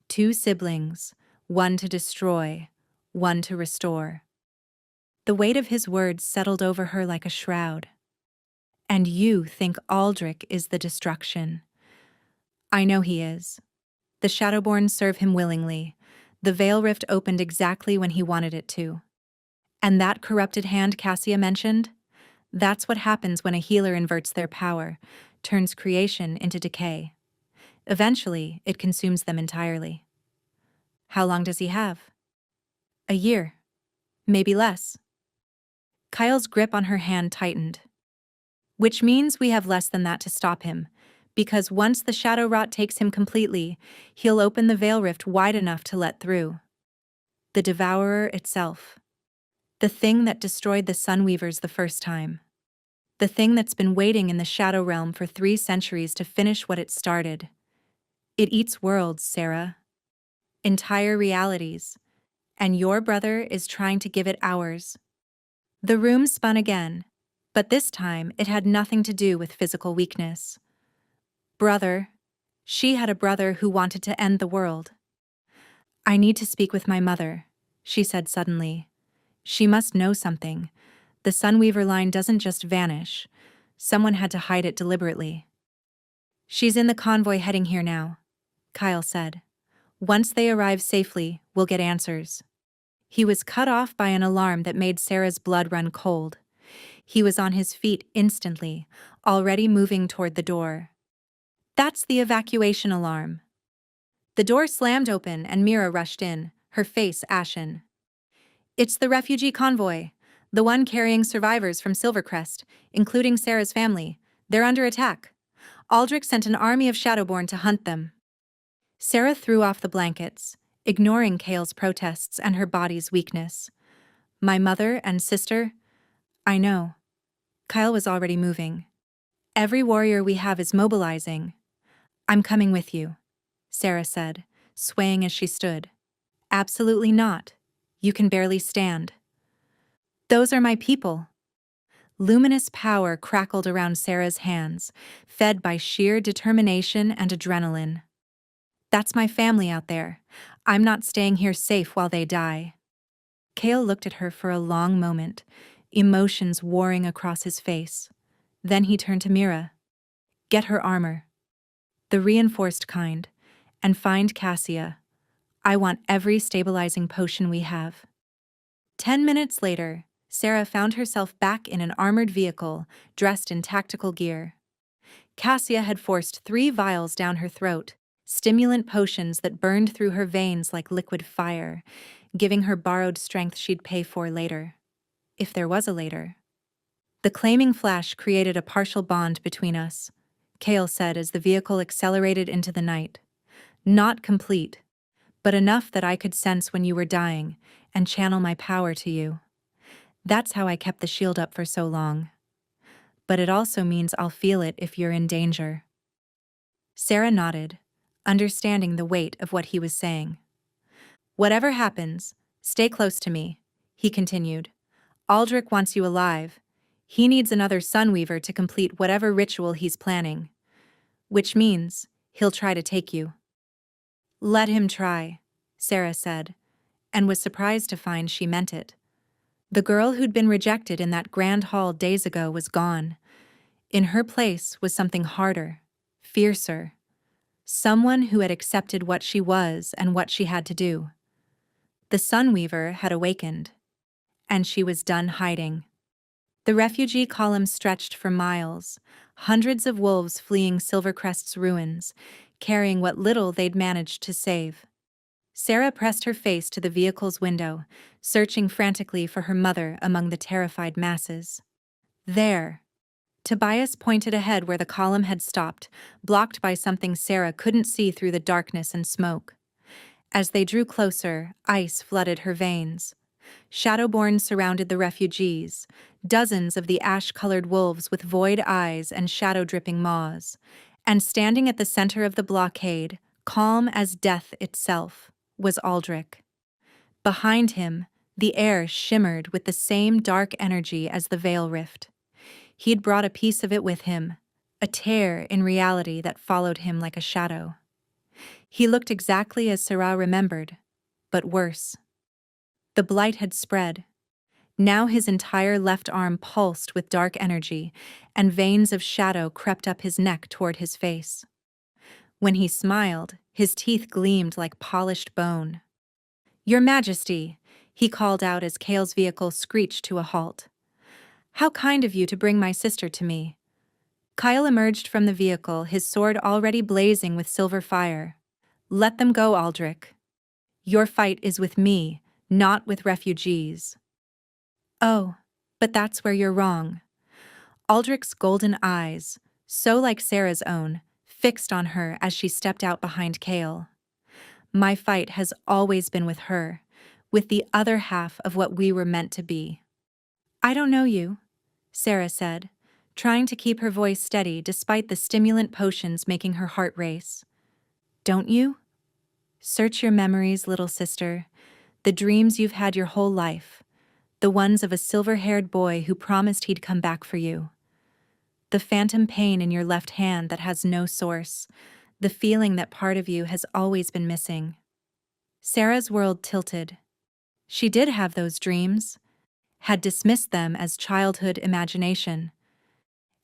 2 siblings, one to destroy, one to restore. The weight of his words settled over her like a shroud. And you think Aldrich is the destruction. I know he is. The Shadowborn serve him willingly. The veil rift opened exactly when he wanted it to. And that corrupted hand Cassia mentioned? That's what happens when a healer inverts their power, turns creation into decay. Eventually, it consumes them entirely. How long does he have? A year. Maybe less. Kyle's grip on her hand tightened. Which means we have less than that to stop him, because once the shadow rot takes him completely, he'll open the veil rift wide enough to let through. The Devourer itself. The thing that destroyed the Sunweavers the first time. The thing that's been waiting in the Shadow Realm for 3 centuries to finish what it started. It eats worlds, Sarah. Entire realities. And your brother is trying to give it ours. The room spun again, but this time it had nothing to do with physical weakness. Brother. She had a brother who wanted to end the world. I need to speak with my mother, she said suddenly. She must know something. The Sunweaver line doesn't just vanish. Someone had to hide it deliberately. She's in the convoy heading here now, Kyle said. Once they arrive safely, we'll get answers. He was cut off by an alarm that made Sarah's blood run cold. He was on his feet instantly, already moving toward the door. That's the evacuation alarm. The door slammed open and Mira rushed in, her face ashen. It's the refugee convoy, the one carrying survivors from Silvercrest, including Sarah's family. They're under attack. Aldrich sent an army of Shadowborn to hunt them. Sarah threw off the blankets, ignoring Kale's protests and her body's weakness. My mother and sister? I know. Kyle was already moving. Every warrior we have is mobilizing. I'm coming with you, Sarah said, swaying as she stood. Absolutely not. You can barely stand. Those are my people. Luminous power crackled around Sarah's hands, fed by sheer determination and adrenaline. That's my family out there. I'm not staying here safe while they die. Kale looked at her for a long moment, emotions warring across his face. Then he turned to Mira. Get her armor. The reinforced kind. And find Cassia. I want every stabilizing potion we have. 10 minutes later, Sarah found herself back in an armored vehicle, dressed in tactical gear. Cassia had forced 3 vials down her throat, stimulant potions that burned through her veins like liquid fire, giving her borrowed strength she'd pay for later. If there was a later. The claiming flash created a partial bond between us, Kale said as the vehicle accelerated into the night. Not complete, but enough that I could sense when you were dying and channel my power to you. That's how I kept the shield up for so long. But it also means I'll feel it if you're in danger. Sarah nodded, understanding the weight of what he was saying. Whatever happens, stay close to me, he continued. Aldrich wants you alive. He needs another Sunweaver to complete whatever ritual he's planning. Which means he'll try to take you. Let him try, Sarah said, and was surprised to find she meant it. The girl who'd been rejected in that grand hall days ago was gone. In her place was something harder, fiercer. Someone who had accepted what she was and what she had to do. The Sunweaver had awakened, and she was done hiding. The refugee column stretched for miles, hundreds of wolves fleeing Silvercrest's ruins, carrying what little they'd managed to save. Sarah pressed her face to the vehicle's window, searching frantically for her mother among the terrified masses. There! Tobias pointed ahead where the column had stopped, blocked by something Sarah couldn't see through the darkness and smoke. As they drew closer, ice flooded her veins. Shadowborn surrounded the refugees, dozens of the ash-colored wolves with void eyes and shadow-dripping maws. And standing at the center of the blockade, calm as death itself, was Aldrich. Behind him, the air shimmered with the same dark energy as the veil rift. He'd brought a piece of it with him, a tear in reality that followed him like a shadow. He looked exactly as Sarah remembered, but worse. The blight had spread. Now his entire left arm pulsed with dark energy, and veins of shadow crept up his neck toward his face. When he smiled, his teeth gleamed like polished bone. "Your Majesty," he called out as Kale's vehicle screeched to a halt. "How kind of you to bring my sister to me." Kyle emerged from the vehicle, his sword already blazing with silver fire. "Let them go, Aldrich. Your fight is with me, not with refugees." "Oh, but that's where you're wrong." Aldrich's golden eyes, so like Sarah's own, fixed on her as she stepped out behind Kale. "My fight has always been with her, with the other half of what we were meant to be." "I don't know you," Sarah said, trying to keep her voice steady despite the stimulant potions making her heart race. "Don't you? Search your memories, little sister, the dreams you've had your whole life, the ones of a silver-haired boy who promised he'd come back for you. The phantom pain in your left hand that has no source, the feeling that part of you has always been missing." Sarah's world tilted. She did have those dreams, had dismissed them as childhood imagination.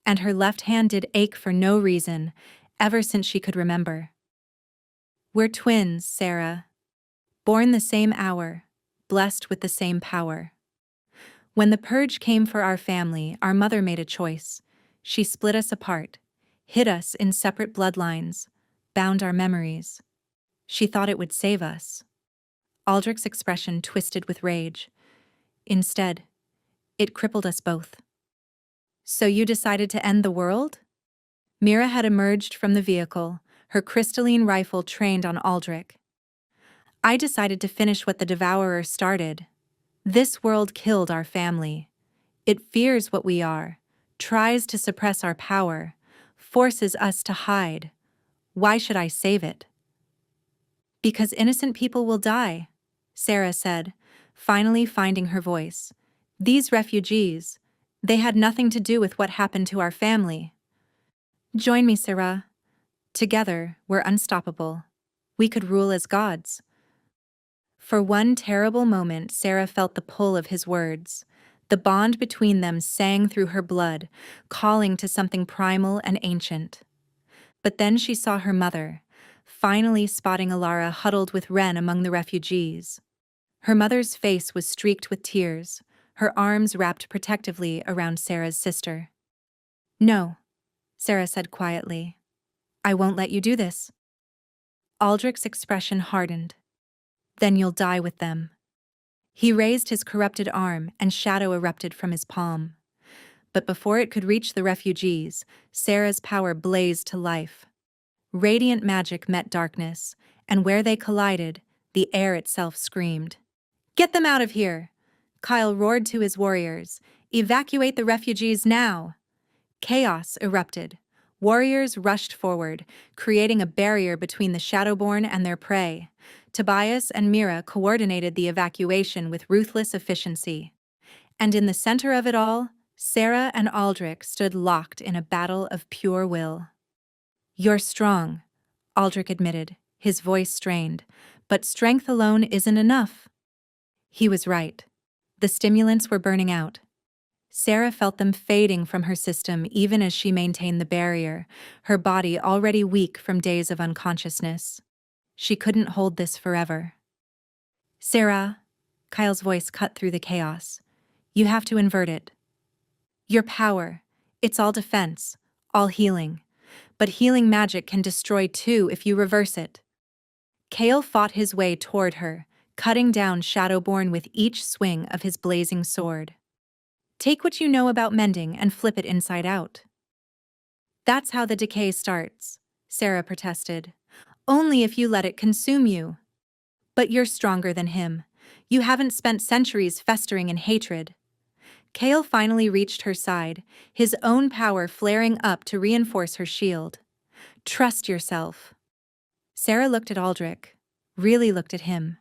And her left hand did ache for no reason, ever since she could remember. "We're twins, Sarah. Born the same hour, blessed with the same power. When the purge came for our family, our mother made a choice. She split us apart, hid us in separate bloodlines, bound our memories. She thought it would save us." Aldrich's expression twisted with rage. "Instead, it crippled us both." "So you decided to end the world?" Mira had emerged from the vehicle, her crystalline rifle trained on Aldrich. "I decided to finish what the Devourer started. This world killed our family. It fears what we are, tries to suppress our power, forces us to hide. Why should I save it?" "Because innocent people will die," Sarah said, finally finding her voice. "These refugees, they had nothing to do with what happened to our family. Join me, Sarah. Together, we're unstoppable. We could rule as gods." For one terrible moment, Sarah felt the pull of his words. The bond between them sang through her blood, calling to something primal and ancient. But then she saw her mother, finally spotting Alara huddled with Ren among the refugees. Her mother's face was streaked with tears, her arms wrapped protectively around Sarah's sister. "No," Sarah said quietly. "I won't let you do this." Aldrich's expression hardened. "Then you'll die with them." He raised his corrupted arm and shadow erupted from his palm. But before it could reach the refugees, Sarah's power blazed to life. Radiant magic met darkness, and where they collided, the air itself screamed. "Get them out of here!" Kyle roared to his warriors. "Evacuate the refugees now!" Chaos erupted. Warriors rushed forward, creating a barrier between the Shadowborn and their prey. Tobias and Mira coordinated the evacuation with ruthless efficiency. And in the center of it all, Sarah and Aldrich stood locked in a battle of pure will. "You're strong," Aldrich admitted, his voice strained, "but strength alone isn't enough." He was right. The stimulants were burning out. Sarah felt them fading from her system even as she maintained the barrier, her body already weak from days of unconsciousness. She couldn't hold this forever. Sarah, Kyle's voice cut through the chaos. You have to invert it. Your power. It's all defense, all healing. But healing magic can destroy too if you reverse it. Kale fought his way toward her, cutting down Shadowborn with each swing of his blazing sword. Take what you know about mending and flip it inside out. That's how the decay starts, Sarah protested. Only if you let it consume you. But you're stronger than him. You haven't spent centuries festering in hatred. Kale finally reached her side, his own power flaring up to reinforce her shield. Trust yourself. Sarah looked at Aldrich, really looked at him.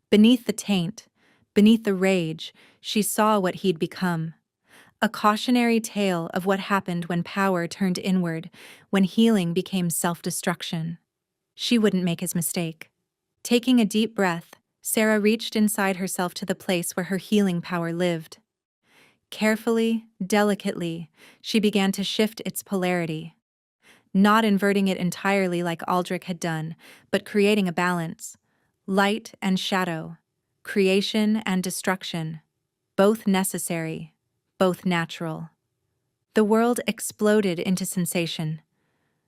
Beneath the taint, beneath the rage, she saw what he'd become. A cautionary tale of what happened when power turned inward, when healing became self-destruction. She wouldn't make his mistake. Taking a deep breath, Sarah reached inside herself to the place where her healing power lived. Carefully, delicately, she began to shift its polarity. Not inverting it entirely like Aldrich had done, but creating a balance. Light and shadow, creation and destruction, both necessary, both natural. The world exploded into sensation.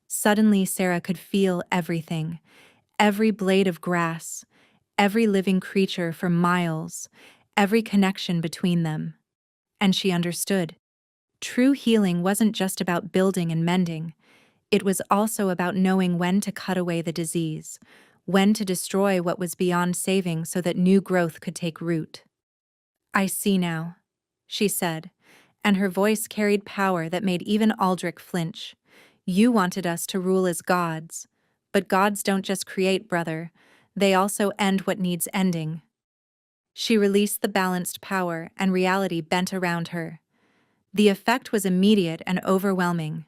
Suddenly Sarah could feel everything, every blade of grass, every living creature for miles, every connection between them. And she understood. True healing wasn't just about building and mending. It was also about knowing when to cut away the disease, when to destroy what was beyond saving so that new growth could take root. I see now, she said, and her voice carried power that made even Aldrich flinch. You wanted us to rule as gods, but gods don't just create, brother. They also end what needs ending. She released the balanced power, and reality bent around her. The effect was immediate and overwhelming.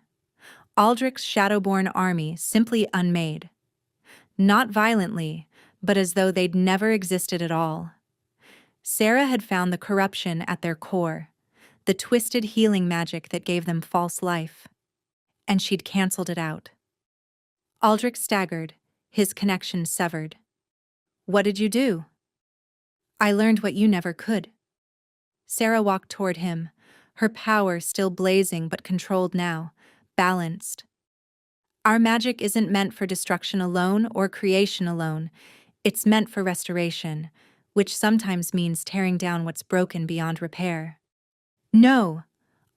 Aldrich's Shadowborn army simply unmade. Not violently, but as though they'd never existed at all. Sarah had found the corruption at their core, the twisted healing magic that gave them false life. And she'd canceled it out. Aldrich staggered, his connection severed. What did you do? I learned what you never could. Sarah walked toward him, her power still blazing but controlled now, balanced. Our magic isn't meant for destruction alone or creation alone. It's meant for restoration, which sometimes means tearing down what's broken beyond repair. No!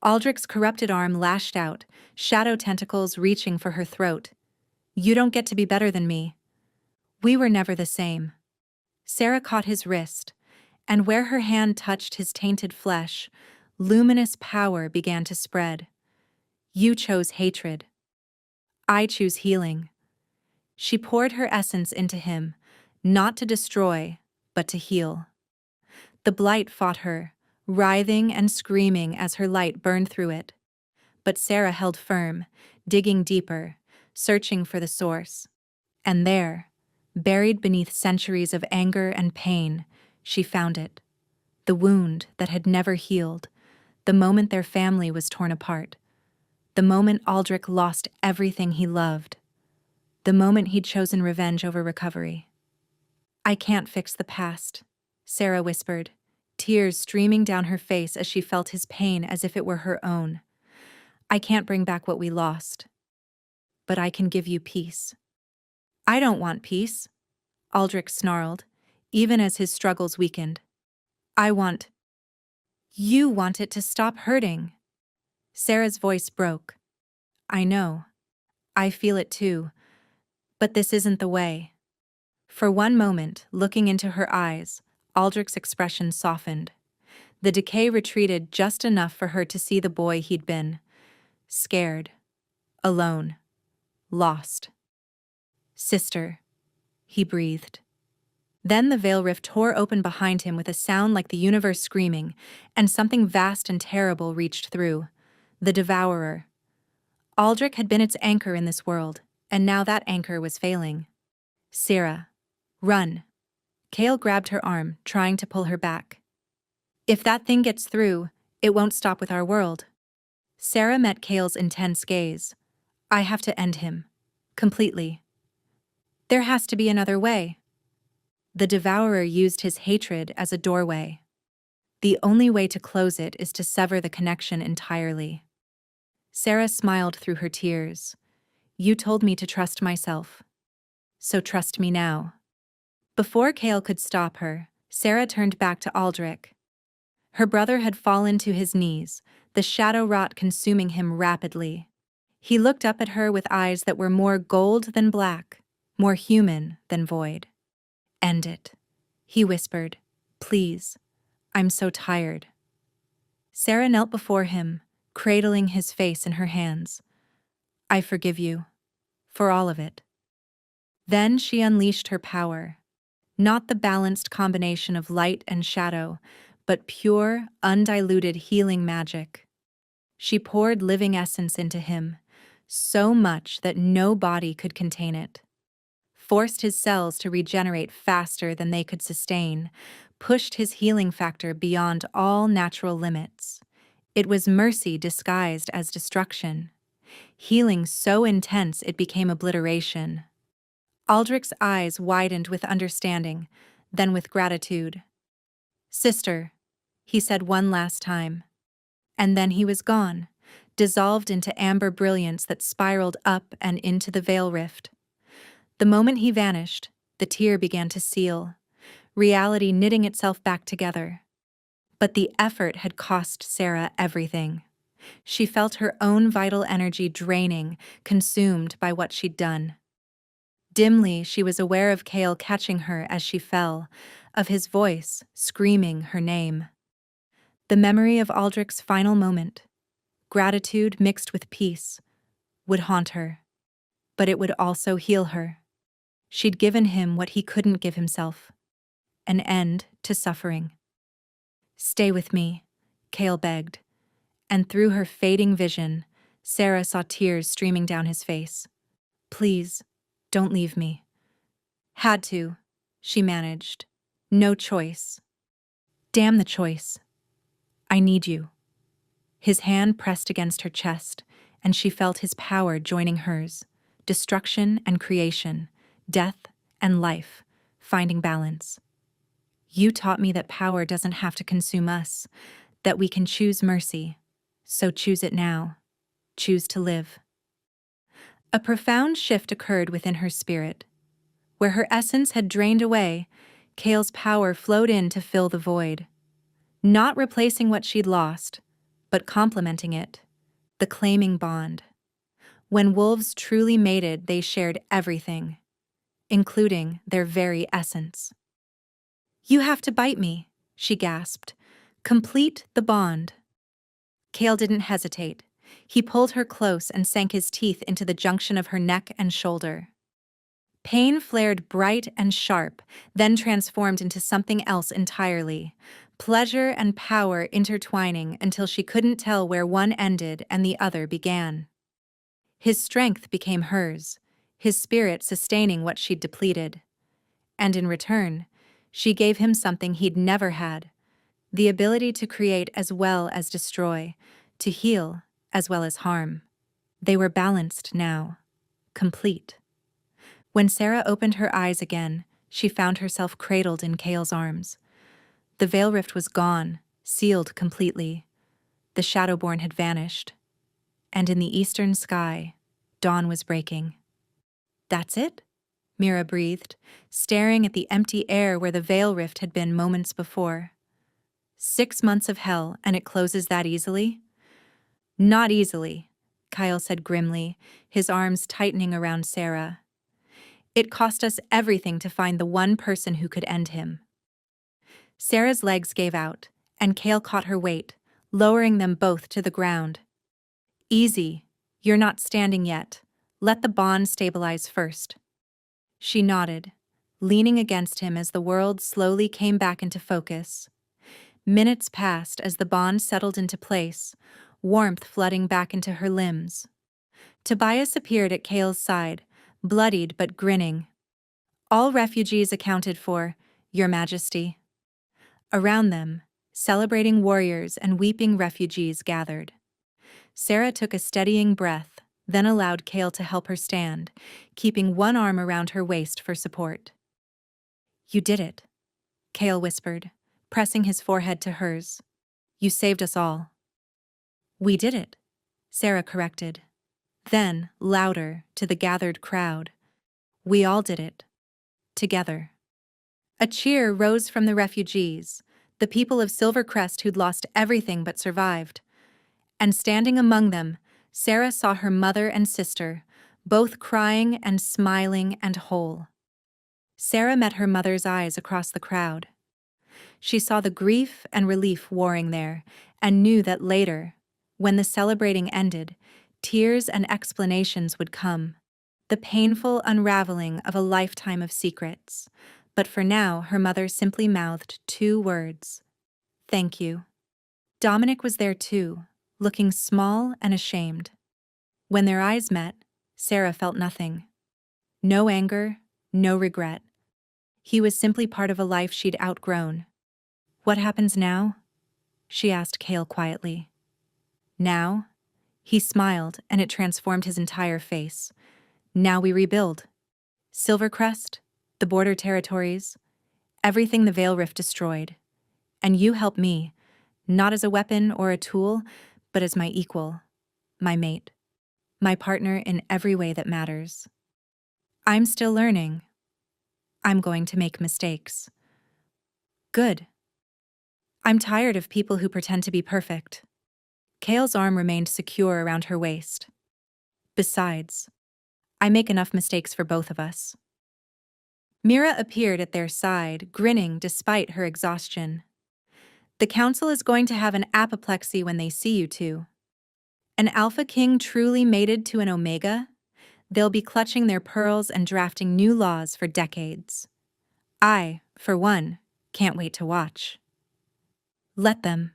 Aldrich's corrupted arm lashed out, shadow tentacles reaching for her throat. You don't get to be better than me. We were never the same. Sarah caught his wrist, and where her hand touched his tainted flesh, luminous power began to spread. You chose hatred. I choose healing. She poured her essence into him, not to destroy, but to heal. The blight fought her, writhing and screaming as her light burned through it. But Sarah held firm, digging deeper, searching for the source. And there, buried beneath centuries of anger and pain, she found it. The wound that had never healed, the moment their family was torn apart. The moment Aldrich lost everything he loved. The moment he'd chosen revenge over recovery. I can't fix the past, Sarah whispered, tears streaming down her face as she felt his pain as if it were her own. I can't bring back what we lost. But I can give you peace. I don't want peace, Aldrich snarled, even as his struggles weakened. You want it to stop hurting. Sarah's voice broke. I know. I feel it too. But this isn't the way. For one moment, looking into her eyes, Aldrich's expression softened. The decay retreated just enough for her to see the boy he'd been. Scared. Alone. Lost. Sister, he breathed. Then the veil rift tore open behind him with a sound like the universe screaming, and something vast and terrible reached through. The Devourer. Aldrich had been its anchor in this world, and now that anchor was failing. Sarah, run. Kale grabbed her arm, trying to pull her back. If that thing gets through, it won't stop with our world. Sarah met Kale's intense gaze. I have to end him. Completely. There has to be another way. The devourer used his hatred as a doorway. The only way to close it is to sever the connection entirely. Sarah smiled through her tears. You told me to trust myself. So trust me now. Before Cale could stop her, Sarah turned back to Aldrich. Her brother had fallen to his knees, the shadow rot consuming him rapidly. He looked up at her with eyes that were more gold than black, more human than void. End it, he whispered. Please, I'm so tired. Sarah knelt before him, cradling his face in her hands. I forgive you. For all of it. Then she unleashed her power. Not the balanced combination of light and shadow, but pure, undiluted healing magic. She poured living essence into him, so much that no body could contain it. Forced his cells to regenerate faster than they could sustain, pushed his healing factor beyond all natural limits. It was mercy disguised as destruction. Healing so intense it became obliteration. Aldrich's eyes widened with understanding, then with gratitude. Sister, he said one last time. And then he was gone, dissolved into amber brilliance that spiraled up and into the veil rift. The moment he vanished, the tear began to seal, reality knitting itself back together. But the effort had cost Sarah everything. She felt her own vital energy draining, consumed by what she'd done. Dimly, she was aware of Cale catching her as she fell, of his voice screaming her name. The memory of Aldrich's final moment, gratitude mixed with peace, would haunt her. But it would also heal her. She'd given him what he couldn't give himself, an end to suffering. Stay with me, Cale begged, and through her fading vision, Sarah saw tears streaming down his face. Please, don't leave me. Had to, she managed. No choice. Damn the choice. I need you. His hand pressed against her chest, and she felt his power joining hers. Destruction and creation, death and life, finding balance. You taught me that power doesn't have to consume us, that we can choose mercy. So choose it now. Choose to live. A profound shift occurred within her spirit. Where her essence had drained away, Cale's power flowed in to fill the void. Not replacing what she'd lost, but complementing it. The claiming bond. When wolves truly mated, they shared everything, including their very essence. You have to bite me, she gasped. Complete the bond. Cale didn't hesitate. He pulled her close and sank his teeth into the junction of her neck and shoulder. Pain flared bright and sharp, then transformed into something else entirely. Pleasure and power intertwining until she couldn't tell where one ended and the other began. His strength became hers, his spirit sustaining what she'd depleted. And in return, she gave him something he'd never had, the ability to create as well as destroy, to heal as well as harm. They were balanced now, complete. When Sarah opened her eyes again, she found herself cradled in Cale's arms. The veil rift was gone, sealed completely. The Shadowborn had vanished. And in the eastern sky, dawn was breaking. That's it? Mira breathed, staring at the empty air where the veil rift had been moments before. 6 months of hell, and it closes that easily? Not easily, Kyle said grimly, his arms tightening around Sarah. It cost us everything to find the one person who could end him. Sarah's legs gave out, and Cale caught her weight, lowering them both to the ground. Easy, you're not standing yet. Let the bond stabilize first. She nodded, leaning against him as the world slowly came back into focus. Minutes passed as the bond settled into place, warmth flooding back into her limbs. Tobias appeared at Cale's side, bloodied but grinning. All refugees accounted for, Your Majesty. Around them, celebrating warriors and weeping refugees gathered. Sarah took a steadying breath, then allowed Cale to help her stand, keeping one arm around her waist for support. You did it, Kale whispered, pressing his forehead to hers. You saved us all. We did it, Sarah corrected. Then, louder, to the gathered crowd. We all did it. Together. A cheer rose from the refugees, the people of Silvercrest who'd lost everything but survived. And standing among them, Sarah saw her mother and sister, both crying and smiling and whole. Sarah met her mother's eyes across the crowd. She saw the grief and relief warring there, and knew that later, when the celebrating ended, tears and explanations would come, the painful unraveling of a lifetime of secrets. But for now, her mother simply mouthed 2 words. Thank you. Dominic was there too, looking small and ashamed. When their eyes met, Sarah felt nothing. No anger, no regret. He was simply part of a life she'd outgrown. What happens now? She asked Kale quietly. Now? He smiled, and it transformed his entire face. Now we rebuild. Silvercrest, the border territories, everything the Veil Rift destroyed. And you help me, not as a weapon or a tool, but as my equal, my mate, my partner in every way that matters. I'm still learning. I'm going to make mistakes. Good. I'm tired of people who pretend to be perfect. Kale's arm remained secure around her waist. Besides, I make enough mistakes for both of us. Mira appeared at their side, grinning despite her exhaustion. The council is going to have an apoplexy when they see you two. An Alpha King truly mated to an Omega? They'll be clutching their pearls and drafting new laws for decades. I, for one, can't wait to watch. Let them.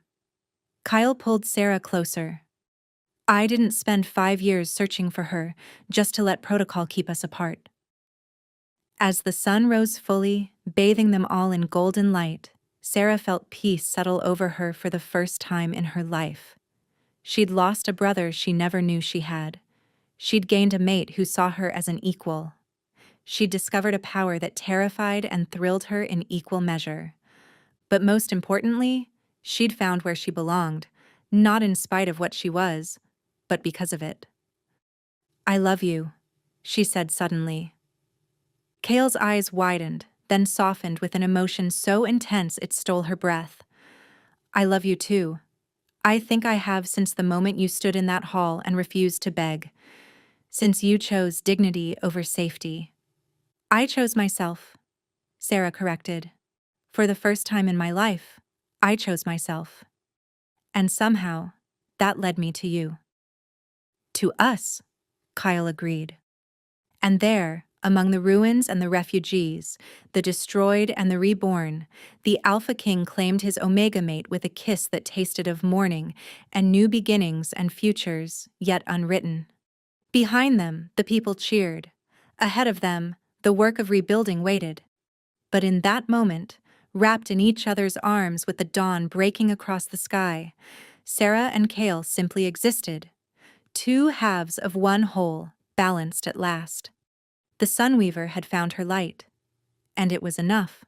Kyle pulled Sarah closer. I didn't spend 5 years searching for her just to let protocol keep us apart. As the sun rose fully, bathing them all in golden light, Sarah felt peace settle over her for the first time in her life. She'd lost a brother she never knew she had. She'd gained a mate who saw her as an equal. She'd discovered a power that terrified and thrilled her in equal measure. But most importantly, she'd found where she belonged, not in spite of what she was, but because of it. I love you, she said suddenly. Kale's eyes widened, then softened with an emotion so intense it stole her breath. I love you too. I think I have since the moment you stood in that hall and refused to beg. Since you chose dignity over safety. I chose myself, Sarah corrected. For the first time in my life, I chose myself. And somehow, that led me to you. To us, Kyle agreed. And there, among the ruins and the refugees, the destroyed and the reborn, the Alpha King claimed his Omega mate with a kiss that tasted of morning and new beginnings and futures yet unwritten. Behind them, the people cheered. Ahead of them, the work of rebuilding waited. But in that moment, wrapped in each other's arms with the dawn breaking across the sky, Sarah and Kale simply existed. 2 halves of one whole, balanced at last. The Sunweaver had found her light, and it was enough.